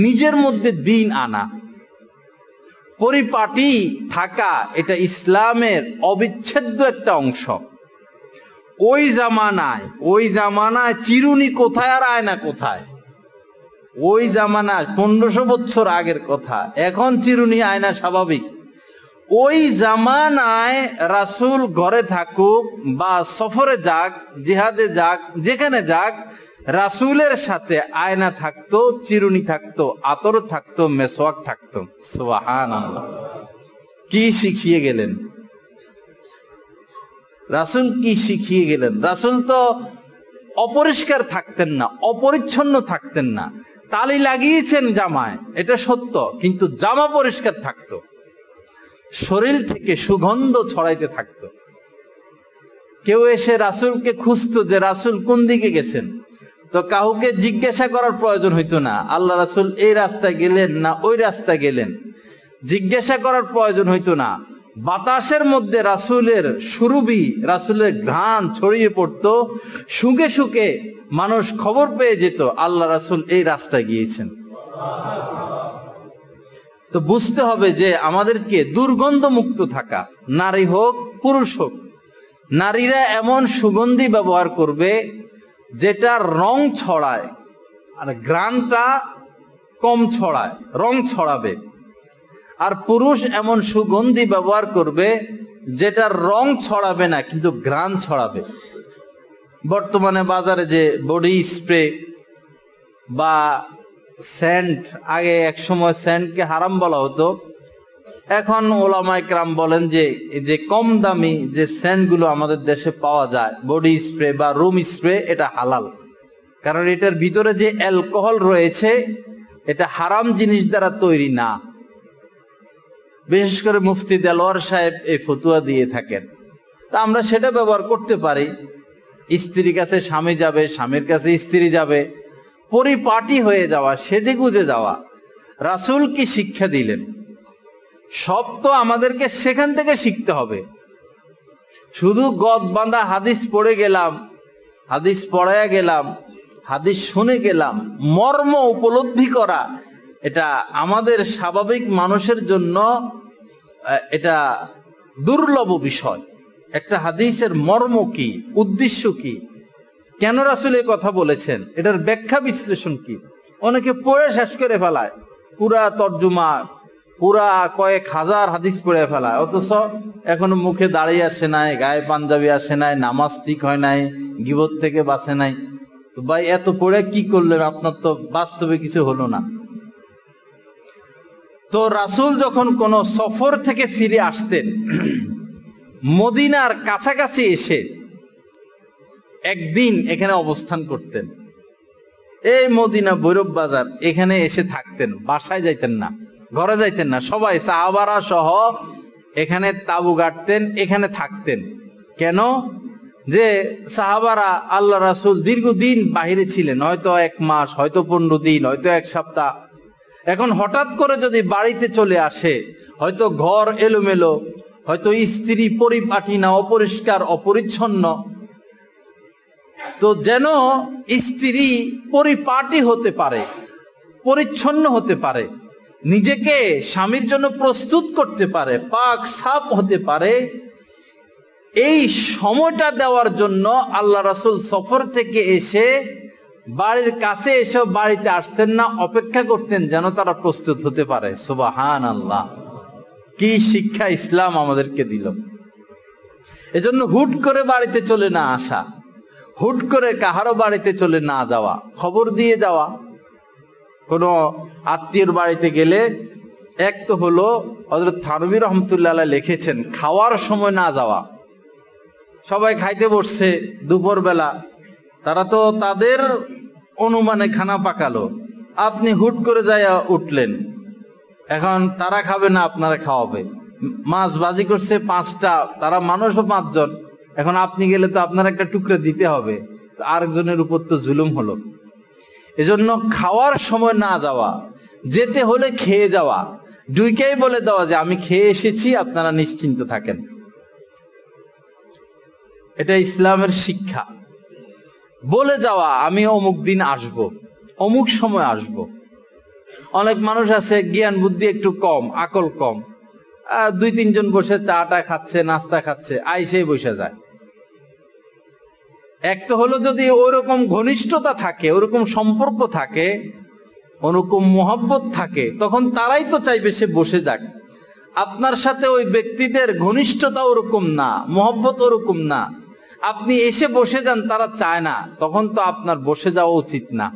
নিজের মধ্যে দিন আনা, পরিপাটি থাকা, এটা ইসলামের অবিচ্ছেদ্য একটা অংশ। ওই জামানায় চিরুনি কোথায় আর আয়না কোথায়? ওই জামানায় 1500 বছর আগের কথা। এখন চিরুনি আয়না স্বাভাবিক। ওই জামানায় রাসূল ঘরে থাকুক বা সফরে যাক, জিহাদে যাক, যেখানে যাক, রাসূলের সাথে আয়না থাকতো, চিরুনি থাকতো, আতর থাকতো, মেসওয়াক থাকতো। সুবহানাল্লাহ। কি শিখিয়ে গেলেন রাসূল? কি শিখিয়ে গেলেন রাসূল? তো অপরিষ্কার থাকতেন না, অপরিচ্ছন্ন থাকতেন না। তালি লাগিয়েছেন জামায়, এটা সত্য, কিন্তু জামা পরিষ্কার থাকতো, শরীর থেকে সুগন্ধ ছড়াইতে থাকতো। কেউ এসে রাসূলকে খুঁজতো যে রাসূল কোন দিকে গেছেন, তো কাউকে জিজ্ঞাসা করার প্রয়োজন হইতো না, আল্লাহ রাসূল এই রাস্তায় গেলেন না ওই রাস্তায় গেলেন, জিজ্ঞাসা করার প্রয়োজন হইতো না। বাতাসের মধ্যে রাসূলের সুরভি, রাসূলের ঘ্রাণ ছড়িয়ে পড়তো, শুকে শুকে মানুষ খবর পেয়ে যেত আল্লাহ রাসূল এই রাস্তায় গিয়েছেন। তো বুঝতে হবে যে আমাদেরকে দুর্গন্ধ মুক্ত থাকা, নারী হোক পুরুষ হোক। নারীরা এমন সুগন্ধি ব্যবহার করবে যেটা রং ছড়ায়, আর ঘ্রাণটা কম ছড়ায়, রং ছড়াবে। আর পুরুষ এমন সুগন্ধি ব্যবহার করবে যেটা রং ছড়াবে না, কিন্তু ঘ্রাণ ছড়াবে। বর্তমানে বাজারে যে বডি স্প্রে বা সেন্ট, আগে এক সময় সেন্টকে হারাম বলা হতো, এখন ওলামায়ে কেরাম বলেন যে কম দামি যে সেন্টগুলো আমাদের দেশে পাওয়া যায়, বডি স্প্রে বা রুম স্প্রে, এটা হালাল। কারণ এটার ভিতরে যে অ্যালকোহল রয়েছে, এটা হারাম জিনিস দ্বারা তৈরি না। বিশেষ করে মুফতি দেলোয়ার সাহেব এই ফতুয়া দিয়ে থাকেন। তা আমরা সেটা ব্যবহার করতে পারি। স্ত্রীর কাছে স্বামী যাবে, স্বামীর কাছে স্ত্রী যাবে, পরিপাটি হয়ে যাওয়া, সেজে গুজে যাওয়া। রাসূল কি শিক্ষা দিলেন? সব তো আমাদেরকে সেখান থেকে শিখতে হবে। শুধু গদ বাঁধা হাদিস পড়ে গেলাম, হাদিস পড়ায়া গেলাম, হাদিস শুনে গেলাম, মর্ম উপলব্ধি করা, এটা আমাদের স্বাভাবিক মানুষের জন্য এটা দুর্লভ বিষয়। একটা হাদিসের মর্ম কি, উদ্দেশ্য কি, কেন রাসূল এই কথা বলেছেন, এটার ব্যাখ্যা বিশ্লেষণ কি, অনেকে পড়ে শেষ করে ফেলায়, পুরা তর্জমা, পুরা কয়েক হাজার হাদিস পড়ে ফেলায়, অথচ এখনো মুখে দাঁড়িয়ে আসে নাই, গায়ে পাঞ্জাবি আসে নাই, নামাজ ঠিক হয় নাই, গীবত থেকে বাঁচে নাই। তো ভাই এত পড়ে কি করলেন? আপনার তো বাস্তবে কিছু হলো না। তো রাসূল যখন কোন সফর থেকে ফিরে আসতেন, মদিনার কাছাকাছি এসে একদিন এখানে অবস্থান করতেন। এই মদিনা ভৈরব বাজার, এখানে এসে থাকতেন, বাসায় যাইতেন না, ঘরে যাইতেন না। সবাই সাহাবারা সহ এখানে তাঁবু গাড়তেন, এখানে থাকতেন। কেন? যে সাহাবারা, আল্লাহ রাসূল দীর্ঘদিন বাহিরে ছিলেন, হয়তো 1 মাস, হয়তো 15 দিন, হয়তো 1 সপ্তাহ। এখন হঠাৎ করে যদি বাড়িতে চলে আসে, হয়তো ঘর এলোমেলো, হয়তো স্ত্রী পরিপাটি না, অপরিষ্কার, অপরিচ্ছন্ন, তো যেন স্ত্রী পরিপাটি হতে পারে, পরিচ্ছন্ন হতে পারে, নিজেকে স্বামীর জন্য প্রস্তুত করতে পারে, পাক সাফ হতে পারে, এই সময়টা দেওয়ার জন্য আল্লাহ রাসূল সফর থেকে এসে বাড়ির কাছে এসে বাড়িতে আসতেন না, অপেক্ষা করতেন যেন তারা প্রস্তুত হতে পারে। সুবহানাল্লাহ, কি শিক্ষা ইসলাম আমাদেরকে দিল! এজন্য হুট করে বাড়িতে চলে না আসা, হুট করে কাহারো বাড়িতে চলে না যাওয়া, খবর দিয়ে যাওয়া। কোনো আত্মীয়র বাড়িতে গেলে এক তো হলো, হযরত থানভী রাহমাতুল্লাহ আলাইহি লিখেছেন, খাওয়ার সময় না যাওয়া, সবাই খাইতে বসছে দুপুর বেলা, তারা তো তাদের অনুমানে খানা পাকালো, আপনি হুট করে যাইয়া উঠলেন, এখন তারা খাবে না আপনারা খাওয়াবে, মাছ বাজি করছে 5টা, তারা মানুষও 5 জন, এখন আপনি গেলে তো আপনার একটা টুকরা দিতে হবে, আরেকজনের উপর তো জুলুম হলো। এজন্য খাওয়ার সময় না যাওয়া, যেতে হলে খেয়ে যাওয়া, দুইকেই বলে দেওয়া যে আমি খেয়ে এসেছি, আপনারা নিশ্চিন্ত থাকেন। এটা ইসলামের শিক্ষা। বলে যাওয়া আমি অমুক দিন আসব, অমুক সময় আসব। অনেক মানুষ আছে জ্ঞান বুদ্ধি একটু কম, আকল কম, 2-3 জন বসে চাটা খাচ্ছে, নাস্তা খাচ্ছে, আইসেই বসে যায়। এক তো হলো যদি ওরকম ঘনিষ্ঠতা থাকে, ওরকম সম্পর্ক থাকে, ওরকম মোহাব্বত থাকে, তখন তারাই তো চাইবে সে বসে যাক। আপনার সাথে ওই ব্যক্তিদের ঘনিষ্ঠতা ওরকম না, মোহাব্বত ওরকম না, আপনি এসে বসে যান, তারা চায় না, তখন তো আপনার বসে যাওয়া উচিত না।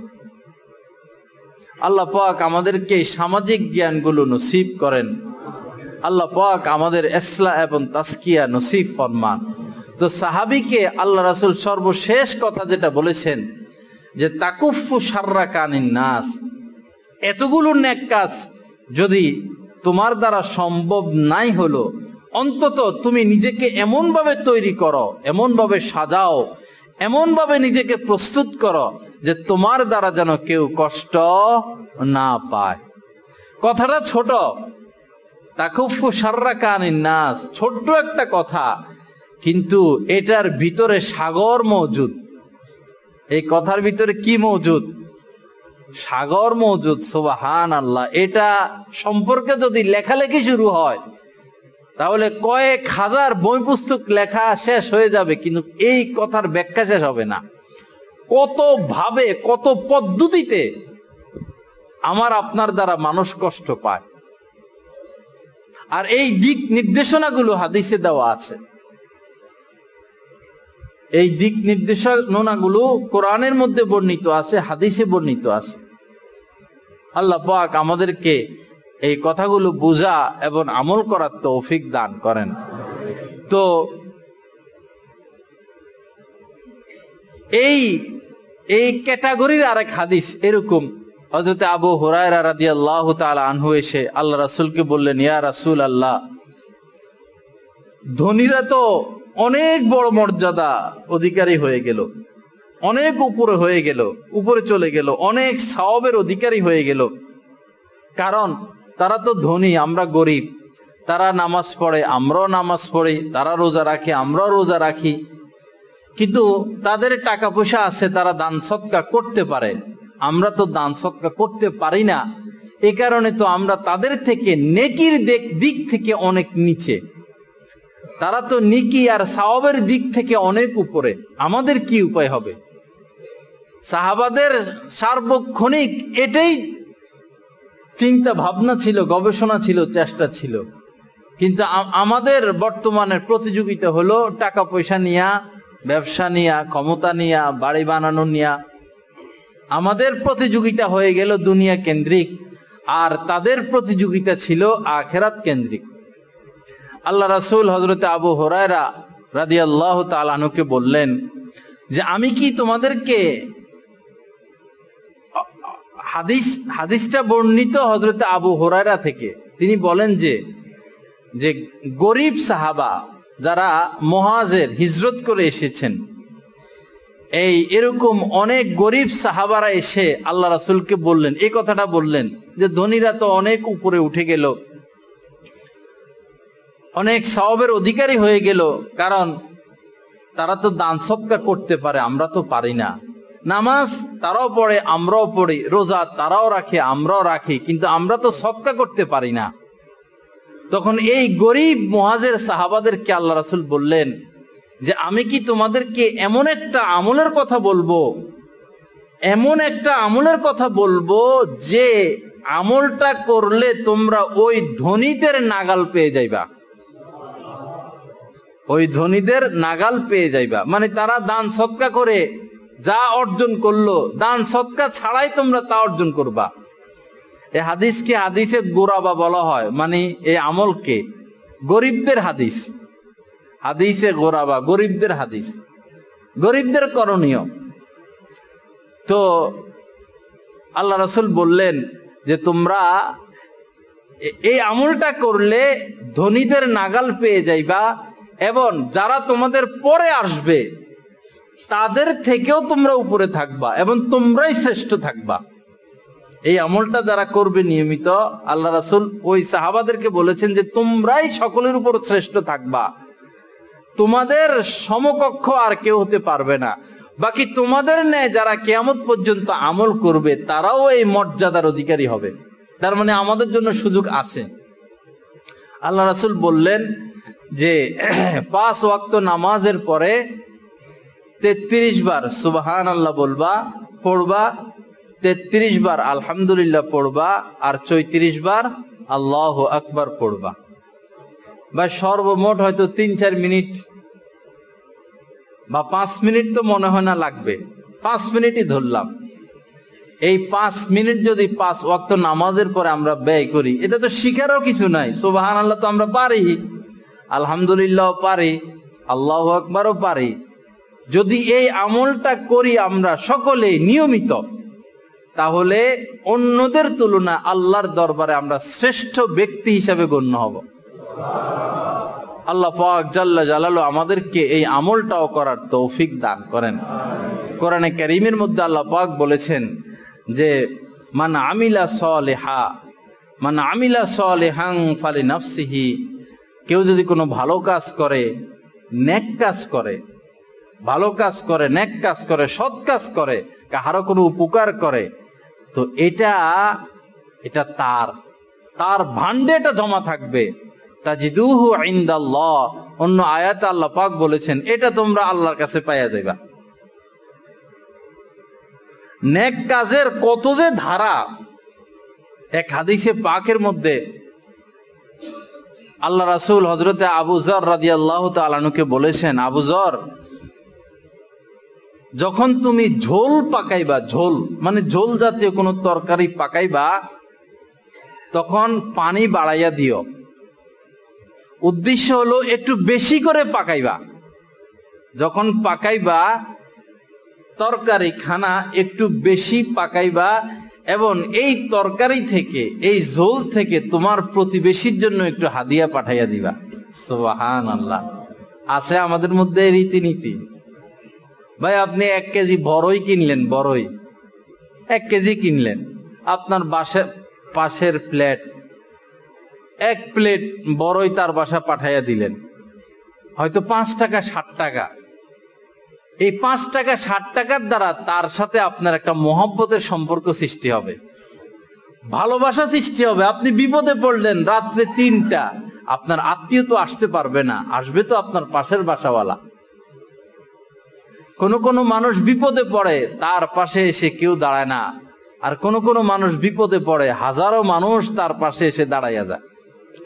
আল্লাহ পাক আমাদেরকে সামাজিক জ্ঞানগুলো নসিব করেন। আল্লাহ পাক আমাদের ইসলাহ এবং তাসকিয়া নসিব ফরমান। তো সাহাবীকে আল্লাহ রাসূল সর্বশেষ কথা যেটা বলেছেন যে তাকুফু শাররা কানিন নাস, এতগুলো নেক কাজ যদি তোমার দ্বারা সম্ভব নাই হলো, অন্তত তুমি নিজেকে এমন ভাবে তৈরি করো, এমন ভাবে সাজাও, এমন ভাবে নিজেকে প্রস্তুত করো যে তোমার দ্বারা যেন কেউ কষ্ট না পায়। কথাটা ছোট, তাকুফু শাররা কানিন নাস, ছোট্ট একটা কথা, কিন্তু এটার ভিতরে সাগর মওজুদ। এই কথার ভিতরে কি মওজুদ? সাগর মওজুদ। সুবহানাল্লাহ। এটা সম্পর্কে যদি লেখালেখি শুরু হয় তাহলে কয়েক হাজার বই পুস্তক লেখা শেষ হয়ে যাবে, কিন্তু এই কথার ব্যাখ্যা শেষ হবে না। কত ভাবে, কত পদ্ধতিতে আমার আপনার দ্বারা মানুষ কষ্ট পায়, আর এই দিক নির্দেশনাগুলো হাদিসে দেওয়া আছে। এই দিক নির্দেশনাগুলো কোরআনের মধ্যে বর্ণিত আছে, হাদিসে বর্ণিত আছে। আল্লাহ পাক আমাদেরকে এই কথাগুলো বোঝা এবং আমল করার তৌফিক দান করেন। তো এই ক্যাটাগরির আরেক হাদিস এরকম, হযরত আবু হুরায়রা রাদিয়াল্লাহু তাআলা আনহু এসে আল্লাহ রাসূলকে বললেন, ইয়া রাসূল আল্লাহ, ধনীরা তো অনেক বড় মর্যাদা অধিকারী হয়ে গেল, অনেক উপরে হয়ে গেল, উপরে চলে গেল, অনেক সওয়াবের অধিকারী হয়ে গেল, কারণ তারা তো ধনী, আমরা গরিব। তারা নামাজ পড়ে, আমরাও নামাজ পড়ি, তারা রোজা রাখে, আমরাও রোজা রাখি, কিন্তু তাদের টাকা পয়সা আছে, তারা দান সদকা করতে পারে, আমরা তো দান সদকা করতে পারি না। এই কারণে তো আমরা তাদের থেকে নেকির দিক থেকে অনেক নিচে, তারা তো নেকি আর সওয়াবের দিক থেকে অনেক উপরে, আমাদের কি উপায় হবে? সাহাবাদের সার্বক্ষণিক এটাই চিন্তা ভাবনা ছিল, গবেষণা ছিল, চেষ্টা ছিল। কিন্তু আমাদের বর্তমানের প্রতিযোগিতা হলো টাকা পয়সা নিয়া, ব্যবসা নিয়া, ক্ষমতা নিয়া, বাড়ি বানানো নিয়া। আমাদের প্রতিযোগিতা হয়ে গেল দুনিয়া কেন্দ্রিক, আর তাদের প্রতিযোগিতা ছিল আখিরাত কেন্দ্রিক। আল্লাহ রাসূল হযরত আবু হুরায়রা রাদিয়াল্লাহু তাআলা আনহুকে বললেন যে আমি কি তোমাদেরকে, হাদিসটা বর্ণিত হযরত আবু হুরায়রা থেকে, তিনি বলেন যে গরিব সাহাবা যারা মুহাজির হিজরত করে এসেছেন, এরকম অনেক গরিব সাহাবারা এসে আল্লাহ রাসূলকে বললেন, এই কথাটা বললেন যে ধনীরা তো অনেক উপরে উঠে গেল, অনেক সওয়াবের অধিকারী হয়ে গেল, কারণ তারা তো দান সদকা করতে পারে, আমরা তো পারি না। নামাজ তারাও পড়ে, আমরাও পড়ি, রোজা তারাও রাখে, আমরাও রাখি, কিন্তু আমরা তো সদকা করতে পারি না। তখন এই গরিব মুহাজির সাহাবাদেরকে আল্লাহ রাসূল বললেন যে আমি কি তোমাদেরকে এমন একটা আমলের কথা বলবো, এমন একটা আমলের কথা বলবো যে আমলটা করলে তোমরা ওই ধনীদের নাগাল পেয়ে যাইবা, ওই ধনীদের নাগাল পেয়ে যাইবা। মানে তারা দান সদকা করে যা অর্জন করলো, দান সদকা ছাড়াই তোমরা তা অর্জন করবা। এই হাদিসকে হাদিসে গোরাবা বলা হয়, মানে এই আমলকে গরিবদের হাদিস। হাদিসে গোরাবা, গরিবদের হাদিস, গরিবদের করণীয়। তো আল্লাহ রাসূল বললেন যে তোমরা এই আমলটা করলে ধনীদের নাগাল পেয়ে যাইবা, এবং যারা তোমাদের পরে আসবে তাদের থেকেও তোমরা উপরে থাকবা এবং তোমরাই শ্রেষ্ঠ থাকবা। এই আমলটা যারা করবে নিয়মিত, আল্লাহ রাসূল ওই সাহাবাদেরকে বলেছেন যে তোমরাই সকলের উপর শ্রেষ্ঠ থাকবা, তোমাদের সমকক্ষ আর কেউ হতে পারবে না। বাকি তোমাদের ন্যায় যারা কিয়ামত পর্যন্ত আমল করবে তারাও এই মর্যাদার অধিকারী হবে। তার মানে আমাদের জন্য সুযোগ আছে। আল্লাহ রাসূল বললেন যে 5 ওয়াক্ত নামাজের পরে 33 বার সুবহানাল্লাহ বলবা, পড়বা, 33 বার আলহামদুলিল্লাহ পড়বা, আর 34 বার আল্লাহু আকবার পড়বা। বা সর্বমোট হয়তো 3-4 মিনিট বা 5 মিনিট তো মনে হয় না লাগবে, 5 মিনিটই ধরলাম। এই 5 মিনিট যদি 5 ওয়াক্ত নামাজের পরে আমরা ব্যয় করি, এটা তো শিখারও কিছু নাই। সুবহানাল্লাহ তো আমরা পারি, আলহামদুলিল্লাহ পারি, আল্লাহু আকবারও পারি। যদি এই আমলটা করি আমরা সকলে নিয়মিত, তাহলে অন্যদের তুলনায় আল্লাহর দরবারে আমরা শ্রেষ্ঠ ব্যক্তি হিসাবে গণ্য হব। আল্লাহ পাক জাল্লা জালালু আমাদেরকে এই আমলটাও করার তৌফিক দান করেন। কোরআনে কারীমের মধ্যে আল্লাহ পাক বলেছেন যে মান আমিলা সালিহান ফালিনাফসিহি, কেউ যদি কোনো ভালো কাজ করে, নেক কাজ করে, ভালো কাজ করে, নেক কাজ করে, সৎ কাজ করে, কাহারও কোনো উপকার করে, তো এটা তার ভান্ডে এটা জমা থাকবে। তাজিদুহু ইনদাল্লাহ, অন্য আয়াতে আল্লাহ পাক বলেছেন এটা তোমরা আল্লাহর কাছে পাইয়া যাইবা। নেক কাজের কত যে ধারা! এক হাদিসে পাকের মধ্যে আল্লাহ রাসূল হযরতে আবু যর রাদিয়াল্লাহু তাআলা আনহুকে বলেছেন, আবু যর, যখন তুমি ঝোল পাকাইবা, ঝোল মানে ঝোল জাতীয় কোনো তরকারি পাকাইবা, তখন পানি বাড়াইয়া দিও। উদ্দেশ্য হলো একটু বেশি করে পাকাইবা। যখন পাকাইবা তরকারি খানা একটু বেশি পাকাইবা, এবং এই তরকারি থেকে, এই ঝোল থেকে তোমার প্রতিবেশীর জন্য একটু হাদিয়া পাঠাইয়া দিবা। সুবহানাল্লাহ। আছে আমাদের মধ্যে রীতিনীতি। ভাই আপনি 1 কেজি বড়ই কিনলেন, বড়ই 1 কেজি কিনলেন, আপনার পাশের প্লেট 1 প্লেট বড়ই তার বাসা পাঠাইয়া দিলেন, হয়তো 5 টাকা 60 টাকা। এই 5 টাকা 60 টাকার দ্বারা তার সাথে আপনার একটা মহব্বতের সম্পর্ক সৃষ্টি হবে, ভালোবাসা সৃষ্টি হবে। আপনি বিপদে পড়লেন রাত্রে 3টা, আপনার আত্মীয় তো আসতে পারবে না, আসবে তো আপনার পাশের বাসাওয়ালা। কোনো মানুষ বিপদে পড়ে তার পাশে এসে কেউ দাঁড়ায় না, আর কোনো মানুষ বিপদে পড়ে হাজারো মানুষ তার পাশে এসে দাঁড়াইয়া যায়,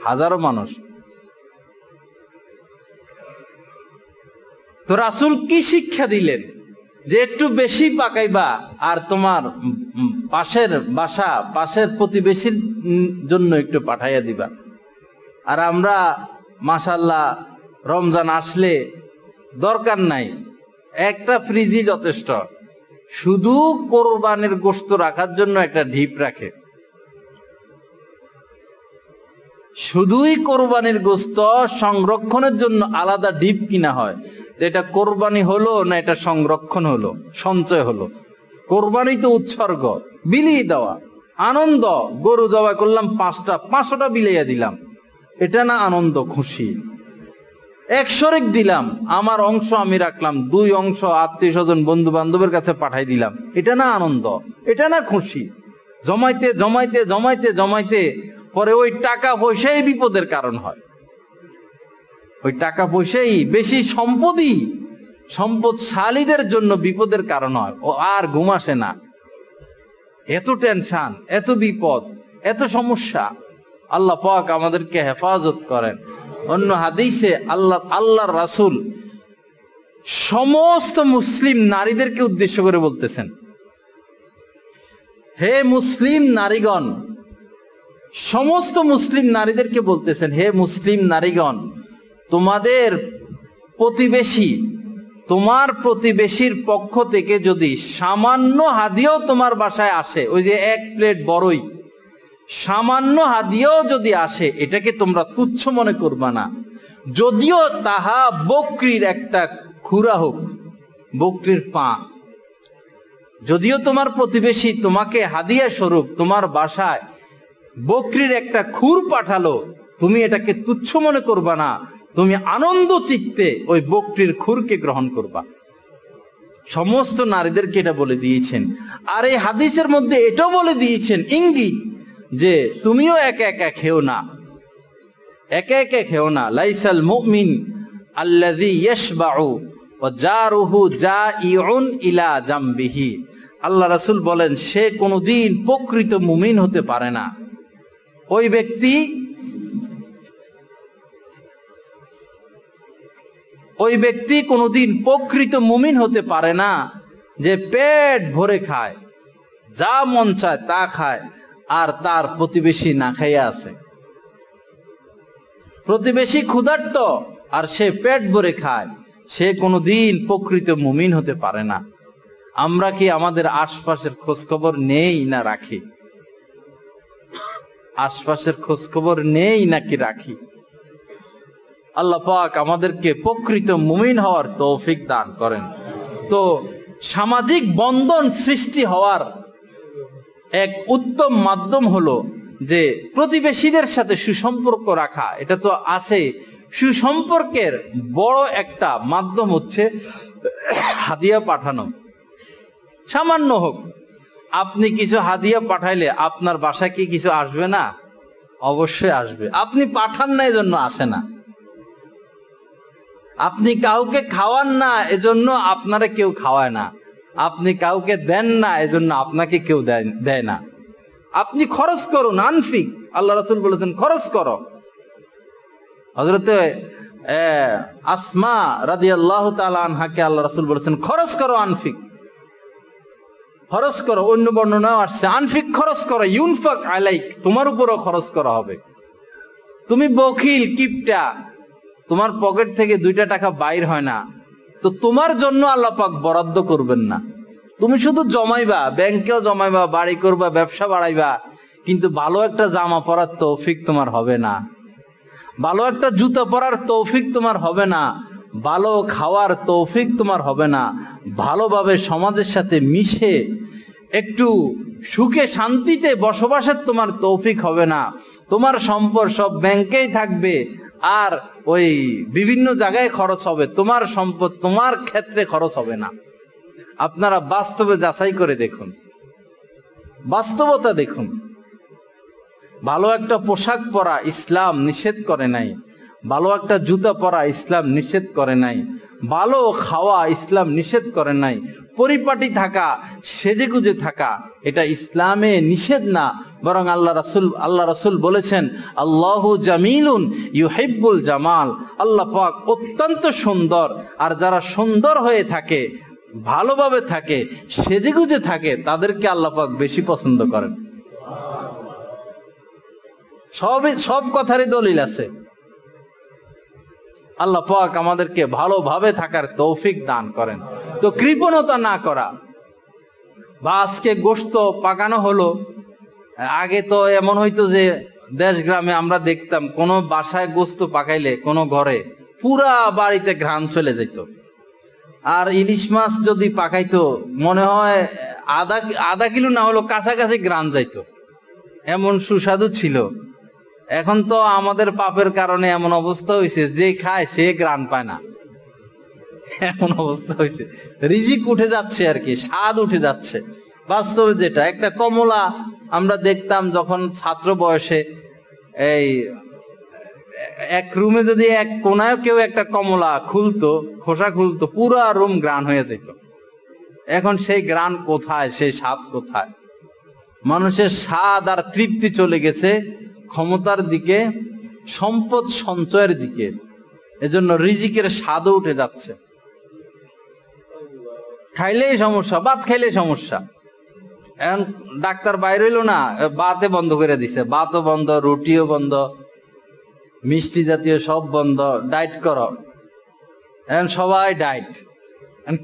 হাজারো মানুষ। তো রাসূল কি শিক্ষা দিলেন? যে একটু বেশি পাকাইবা আর তোমার পাশের বাসা, পাশের প্রতিবেশীর জন্য একটু পাঠাইয়া দিবা। আর আমরা মাশাআল্লাহ রমজান আসলে দরকার নাই, একটা ফ্রিজই যথেষ্ট, শুধু কোরবানির গোশত রাখার জন্য একটা ঢিপ রাখে, শুধুই কোরবানির গোশত সংরক্ষণের জন্য আলাদা ডিপ কিনা হয়। এটা কোরবানি হলো না এটা সংরক্ষণ হলো, সঞ্চয় হলো? কোরবানি তো উৎসর্গ, বিলিয়ে দেওয়া, আনন্দ। গরু জবাই করলাম 5টা, 500টা বিলাইয়া দিলাম, এটা না আনন্দ, খুশি? 1 শরিক দিলাম, আমার অংশ আমি রাখলাম, 2 অংশ আত্মীয় স্বজন বন্ধু বান্ধবের কাছে পাঠাই দিলাম, এটা না আনন্দ, এটা না খুশি? জমাইতে জমাইতে জমাইতে জমাইতে পরে ওই টাকা পয়সাই বিপদের কারণ হয়। ওই টাকা পয়সাই বেশি সম্পদশালীদের জন্য বিপদের কারণ হয়। ও আর ঘুম আসে না, এত টেনশন, এত বিপদ, এত সমস্যা। আল্লাহ পাক আমাদেরকে হেফাজত করেন। অন্য হাদিসে আল্লাহর রাসূল সমস্ত মুসলিম নারীদেরকে উদ্দেশ্য করে বলতেছেন, হে মুসলিম নারীগণ, সমস্ত মুসলিম নারীদেরকে বলতেছেন, হে মুসলিম নারীগণ, তোমাদের প্রতিবেশী, তোমার প্রতিবেশীর পক্ষ থেকে যদি সামান্য হাদিয়াও তোমার বাসায় আসে, ওই যে 1 প্লেট বড়ই, সামান্য হাদিয়াও যদি আসে, এটাকে তোমরা তুচ্ছ মনে করবা না, যদিও তাহা বকরির একটা খুরা হোক, বকরির পা। যদিও তোমার প্রতিবেশী তোমাকে হাদিয়া স্বরূপ তোমার বাসায় বকরির একটা খুর পাঠালো, তুমি এটাকে তুচ্ছ মনে করবা না, তুমি আনন্দ চিত্তে ওই বকরির খুরকে গ্রহণ করবা। সমস্ত নারীদেরকে এটা বলে দিয়েছেন। আর এই হাদিসের মধ্যে এটাও বলে দিয়েছেন ইঙ্গিত যে তুমিও একা একা খেও না, একা একা খেও না। লাইসাল মুমিন আল্লাযী ইয়াশবাউ ওয়া জারুহু জাইউন ইলা জামবিহি। আল্লাহ রাসূল বলেন, সে কোনোদিন প্রকৃত মুমিন হতে পারে না। ওই ব্যক্তি কোনোদিন প্রকৃত মুমিন হতে পারে না যে পেট ভরে খায়, যা মন চায় তা খায়, আর তার প্রতিবেশী না খাইয়া আছে। প্রতিবেশী ক্ষুধার্ত আর সে পেট ভরে খায়, সে কোনোদিন প্রকৃত মুমিন হতে পারে না। আমরা কি আমাদের আশপাশের খোঁজ খবর নেই না রাখি? আশপাশের খোঁজ খবর নেই নাকি রাখি? আল্লাহ পাক আমাদেরকে প্রকৃত মুমিন হওয়ার তৌফিক দান করেন। তো সামাজিক বন্ধন সৃষ্টি হওয়ার এক উত্তম মাধ্যম হলো যে প্রতিবেশীদের সাথে সুসম্পর্ক রাখা। এটা তো আছে। সুসম্পর্কের বড় একটা মাধ্যম হচ্ছে হাদিয়া পাঠানো, সামান্য হোক। আপনি কিছু হাদিয়া পাঠাইলে আপনার বাসায় কি কিছু আসবে না? অবশ্যই আসবে। আপনি পাঠান না এজন্য আসে না। আপনি কাউকে খাওয়ান না এজন্য আপনারে কেউ খাওয়ায় না। আপনি কাউকে দেন না এজন্য আপনাকে কেউ দেয় না। আপনি খরচ করুন, আনফিক। আল্লাহ রাসূল বলেছেন খরচ করো। হযরতে আসমা রাদিয়াল্লাহু তাআলা আনহাকে আল্লাহ রাসূল বলেছেন খরচ করো, আনফিক, খরচ করো। অন্য বর্ণনাও আসছে আনফিক, খরচ করো, ইউনফাক আলাইক, তোমার উপরও খরচ করা হবে। তুমি বখিল, কিপটা, তোমার পকেট থেকে 2টা টাকা বাইর হয় না, তো তোমার জন্য আল্লাহ পাক বরাদ্দ করবেন না। তুমি শুধু জমাইবা, ব্যাংকেও জমাইবা, বাড়ি করবা, ব্যবসা বাড়াইবা, কিন্তু ভালো একটা জামা পরার তৌফিক তোমার হবে না, ভালো একটা জুতা পরার তৌফিক তোমার হবে না, ভালো খাওয়ার তৌফিক তোমার হবে না, ভালোভাবে সমাজের সাথে মিশে একটু সুখে শান্তিতে বসবাসের তোমার তৌফিক হবে না। তোমার সম্পদ সব ব্যাংকেই থাকবে আর ওই বিভিন্ন জায়গায় খরচ হবে, তোমার সম্পদ তোমার ক্ষেত্রে খরচ হবে না। আপনারা বাস্তবে যাচাই করে দেখুন, বাস্তবতা দেখুন। ভালো একটা পোশাক পরা ইসলাম নিষেধ করে নাই, ভালো একটা জুতা পরা ইসলাম নিষেধ করে নাই, ভালো খাওয়া ইসলাম নিষেধ করে নাই, পরিপাটি থাকা, সেজেগুজে থাকা এটা ইসলামে নিষেধ না, বরং আল্লাহ রাসূল বলেছেন আল্লাহু জামিলুন ইউহিব্বুল জামাল। আল্লাহ পাক অত্যন্ত সুন্দর, আর যারা সুন্দর হয়ে থাকে, ভালোভাবে থাকে, সেজেগুজে থাকে, তাদেরকে আল্লাহ পাক বেশি পছন্দ করেন। সব কথারই দলিল আছে। আল্লাহ পাক আমাদেরকে ভালোভাবে থাকার তৌফিক দান করেন। তো কৃপণতা না করা। বা আজকে গোশত পাকানো হলো, আগে তো এমন হইতো যে দেশ গ্রামে আমরা দেখতাম কোন বাসায় গোশত পাকাইলে কোন ঘরে পুরা বাড়িতে ঘ্রাণ চলে যেত। আর ইলিশ মাছ যদি পাকাইতো মনে হয় আধা কিলো না হলো কাছাকাছি ঘ্রাণ যাইতো, এমন সুস্বাদু ছিল। এখন তো আমাদের পাপের কারণে এমন অবস্থা হয়েছে, যে খায় সে ঘ্রাণ পায় না, এমন অবস্থা হয়েছে। রিজিক উঠে যাচ্ছে আর কি, স্বাদ উঠে যাচ্ছে। বাস্তবে যেটা একটা কমলা আমরা দেখতাম যখন ছাত্র বয়সে, এই এক রুমে যদি এক কোনায় কেউ একটা কমলা খুলতো, খোসা খুলতো, পুরা রুম ঘ্রাণ হয়ে যেত। এখন সেই ঘ্রাণ কোথায়, সেই স্বাদ কোথায়? মানুষের স্বাদ আর তৃপ্তি চলে গেছে ক্ষমতার দিকে, সম্পদ সঞ্চয়ের দিকে। এজন্য রিজিকের স্বাদও উঠে যাচ্ছে। খাইলেই সমস্যা, ভাত খাইলেই সমস্যা। এখন ডাক্তার বাইরে হইলো না, ভাতে বন্ধ করে দিছে, ভাতও বন্ধ, রুটিও বন্ধ, মিষ্টি জাতীয় সব বন্ধ, ডায়েট করো। এখন সবাই ডায়েট,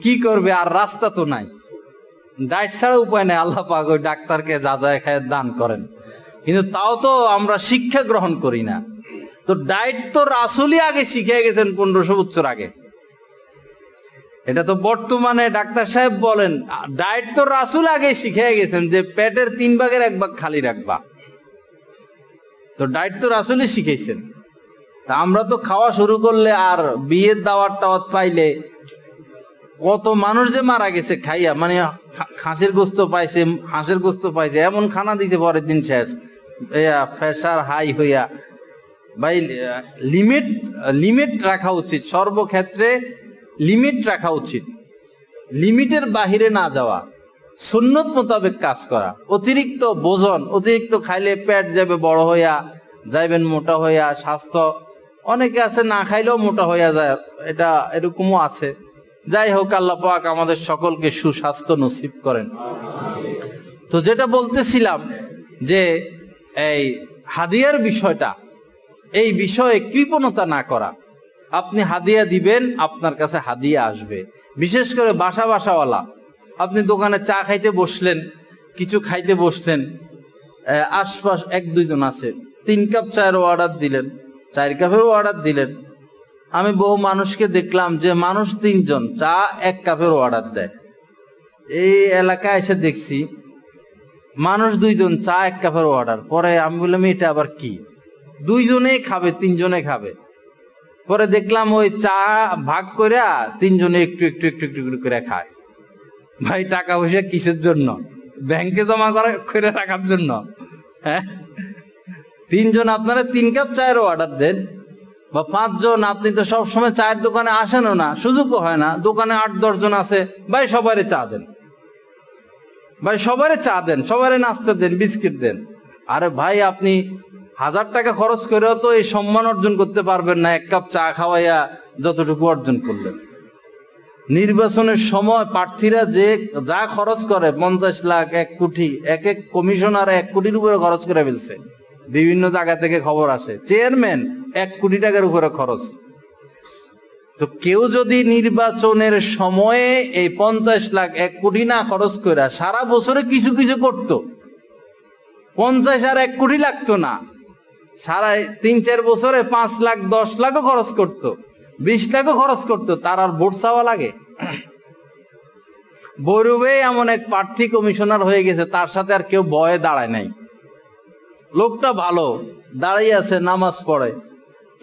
কি করবে, আর রাস্তা তো নাই, ডায়েট ছাড়া উপায় নেই। আল্লাহ পাক ওই ডাক্তারকে যা যায় খায় দান করেন, কিন্তু তাও তো আমরা শিক্ষা গ্রহণ করি না। তো ডায়েট তো রাসূলই আগে শিখে গেছেন 1500 বছর আগে। এটা তো বর্তমানে ডাক্তার সাহেব বলেন, ডায়েট তো রাসূল আগে শিখে গেছেন যে পেটের 3 ভাগের 1 ভাগ খালি রাখবা। তো ডায়েট তো রাসূলই শিখেছেন। তা আমরা তো খাওয়া শুরু করলে আর বিয়ের দাওয়াত টাওয়াত পাইলে কত মানুষ যে মারা গেছে খাইয়া, মানে খাসির গোস্ত পাইছে, হাঁসের গোস্ত পাইছে, এমন খানা দিছে পরের দিন শেষ, প্রেসার হাই হইয়া। ভাই লিমিট রাখা উচিত, সর্বক্ষেত্রে লিমিট রাখা উচিত, লিমিটের বাহিরে না যাওয়া, সুন্নত মোতাবেক কাজ করা। অতিরিক্ত ওজন, অতিরিক্ত খাইলে পেট যাবে বড় হইয়া, যাইবেন মোটা হইয়া, স্বাস্থ্য অনেকে আছে না খাইলেও মোটা হইয়া যায়, এটা এরকমও আছে। যাই হোক, আল্লাহ পাক আমাদের সকলকে সুস্বাস্থ্য নসিব করেন। তো যেটা বলতেছিলাম যে এই হাদিয়ার বিষয়টা, এই বিষয়ে কৃপণতা না করা। আপনি হাদিয়া দিবেন, আপনার কাছে হাদিয়া আসবে। বিশেষ করে বাসাওয়ালা, আপনি দোকানে চা খাইতে বসলেন, কিছু খাইতে বসলেন, আশপাশ 1-2 জন আছে, 3 কাপ চায়ের অর্ডার দিলেন, 4 কাপেরও অর্ডার দিলেন। আমি বহু মানুষকে দেখলাম যে মানুষ 3 জন চা 1 কাপের অর্ডার দেয়। এই এলাকায় এসে দেখছি মানুষ 2 জন চা 1 কাপের অর্ডার। পরে আমি বললাম এটা আবার কি, 2 জনেই খাবে, 3 জনে খাবে। পরে দেখলাম ওই চা ভাগ করে 3 জনে একটু একটু একটু একটু করে খায়। ভাই টাকা পয়সা কিসের জন্য? ব্যাংকে জমা করে রাখার জন্য? হ্যাঁ, 3 জন আপনারা 3 কাপ চায়ের অর্ডার দেন, বা 5 জন, আপনি তো সবসময় চায়ের দোকানে আসেনও না, সুযোগও হয় না, দোকানে 8-10 জন আছে, ভাই সবারে চা দেন, ভাই সবারে চা দেন, সবারে নাস্তা দেন, বিস্কিট দেন। আরে ভাই, আপনি 1000 টাকা খরচ করেও তো এই সম্মান অর্জন করতে পারবেন না 1 কাপ চা খাওয়াইয়া যতটুকু অর্জন করলেন। নির্বাচনের সময় প্রার্থীরা যে যা খরচ করে, 50 লাখ, 1 কোটি, এক কমিশনার 1 কোটির উপরে খরচ করে ফেলছে। বিভিন্ন জায়গা থেকে খবর আসে, চেয়ারম্যান 1 কোটি টাকার উপরে খরচ। তো কেউ যদি নির্বাচনের সময়ে এই 50 লাখ 1 কোটি না খরচ করে সারা বছরে কিছু কিছু করত, 50 আর 1 কোটি লাগতো না, সারা 3-4 বছরে 5 লাখ 10 লাখও খরচ করত, 20 লাখও খরচ করত, তার আর ভোট চাওয়া লাগে? বৈরবে এমন এক প্রার্থী কমিশনার হয়ে গেছে, তার সাথে আর কেউ ভয়ে দাঁড়ায় নাই। লোকটা ভালো, দাঁড়িয়ে আছে, নামাজ পড়ে,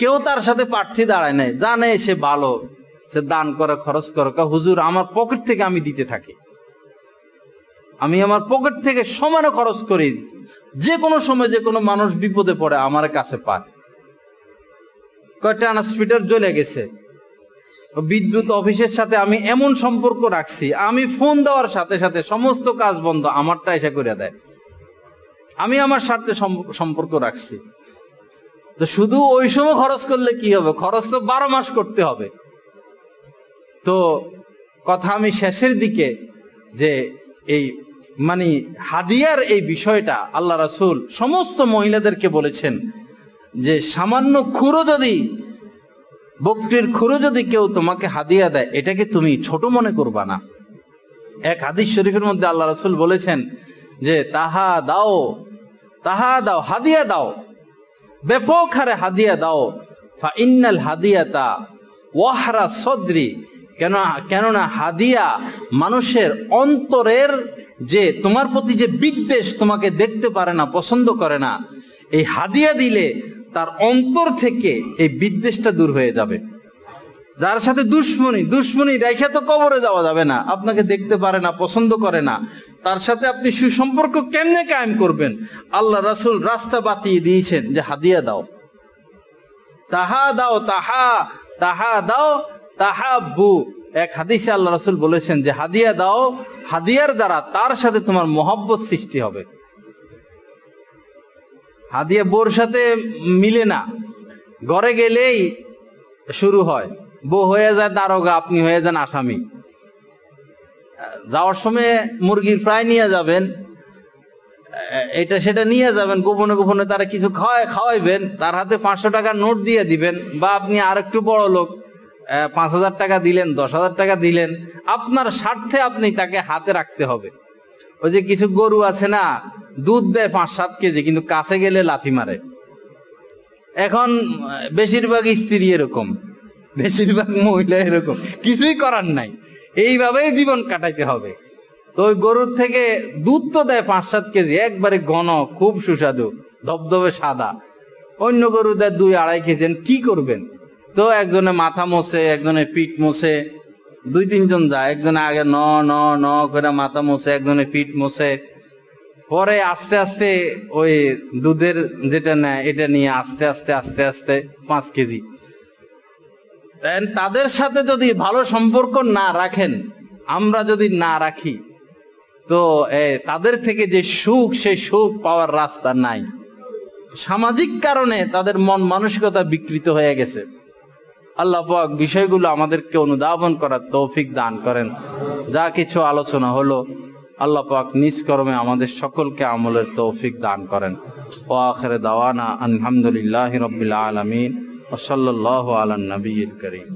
কেউ তার সাথে প্রার্থী দাঁড়ায় নাই, জানে সে ভালো, সে দান করে, খরচ করে। হুজুর, আমার পকেট থেকে আমি দিতে থাকি, আমি আমার পকেট থেকে সমানে খরচ করি, যে কোনো সময় যে কোনো মানুষ বিপদে পড়ে আমার কাছে পায়। কয়েকটা ট্রান্সমিটার জ্বলে গেছে, বিদ্যুৎ অফিসের সাথে আমি এমন সম্পর্ক রাখছি, আমি ফোন দেওয়ার সাথে সাথে সমস্ত কাজ বন্ধ, আমারটা এসে করে দেয়। আমি আমার সাথে সম্পর্ক রাখছি। তো শুধু ওই সময় খরচ করলে কি হবে? খরচ তো 12 মাস করতে হবে। তো কথা আমি শেষের দিকে, যে এই মানে হাদিয়ার এই বিষয়টা আল্লাহ রাসূল সমস্ত মহিলাদেরকে বলেছেন যে সামান্য খুরো, যদি বকরির খুরো যদি কেউ তোমাকে হাদিয়া দেয়, এটাকে তুমি ছোট মনে করবা না। এক হাদিস শরীফের মধ্যে আল্লাহ রাসূল বলেছেন যে তাহা দাও, হাদিয়া দাও, ব্যাপক হারে হাদিয়া দাও। ফা ইন্নাল হাদিয়াতা ওয়াহরা সদরি, কেননা হাদিয়া মানুষের অন্তরের যে তোমার প্রতি যে বিদ্বেষ, তোমাকে দেখতে পারে না, পছন্দ করে না, এই হাদিয়া দিলে তার অন্তর থেকে এই বিদ্বেষটা দূর হয়ে যাবে। যার সাথে দুশ্মনী রেখে তো কবরে যাওয়া যাবে না, আপনাকে দেখতে পারে না, পছন্দ করে না, তার সাথে আপনি সুসম্পর্ক কেমনে কায়েম করবেন? আল্লাহ রাসূল রাস্তা বাতিয়ে দিয়েছেন যে হাদিয়া দাও, তাহা দাও তাহাব্বু। এক হাদিসে আল্লাহ রাসূল বলেছেন যে হাদিয়া দাও, হাদিয়ার দ্বারা তার সাথে তোমার মহব্বত সৃষ্টি হবে। হাদিয়া বোর সাথে মিলে না, ঘরে গেলেই শুরু হয়, বউ হয়ে যায় দারোগা, আপনি হয়ে যান আসামি। যাওয়ার সময় মুরগির ফ্রাই নিয়ে যাবেন, এটা সেটা নিয়ে যাবেন, গোপনে গোপনে তারা কিছু খাওয়াইবেন, তার হাতে 500 টাকার নোট দিয়ে দিবেন, বা আপনি আর একটু বড় লোক, 5,000 টাকা দিলেন, 10,000 টাকা দিলেন, আপনার স্বার্থে আপনি তাকে হাতে রাখতে হবে। ওই যে কিছু গরু আছে না, দুধ দেয় 5-7 কেজি, কিন্তু কাছে গেলে লাথি মারে। এখন বেশিরভাগ স্ত্রী এরকম, বেশিরভাগ মহিলা এরকম, কিছুই করার নাই, এইভাবেই জীবন কাটাইতে হবে। তো ওই গরুর থেকে দুধ তো দেয় 5-7 কেজি, একবারে ঘন, খুব সুস্বাদু, ধবধবে সাদা। অন্য গরু দেয় 2-2.5 কেজি, কি করবেন? তো একজনে মাথা মোছে, একজনে পিঠ মোছে, 2-3 জন যায়, একজনে আগে ন ন ন করে মাথা মোছে, একজনে পিঠ মোছে, পরে আস্তে আস্তে ওই দুধের যেটা নেয় এটা নিয়ে আস্তে আস্তে আস্তে আস্তে 5 কেজি। তাদের সাথে যদি ভালো সম্পর্ক না রাখেন, আমরা যদি না রাখি, তো তাদের থেকে যে সুখ, সেই সুখ পাওয়ার রাস্তা নাই। সামাজিক কারণে তাদের মন মানসিকতা বিকৃত হয়ে গেছে। আল্লাহ পাক বিষয়গুলো আমাদেরকে অনুধাবন করার তৌফিক দান করেন। যা কিছু আলোচনা হলো, আল্লাহ পাক নিজ কর্মে আমাদের সকলকে আমলের তৌফিক দান করেন। ওয়া আখিরু দাওয়ানা আলহামদুলিল্লাহি রাব্বিল আলামিন ওয়া সাল্লাল্লাহু আলা নবিয়্যিল কারীম।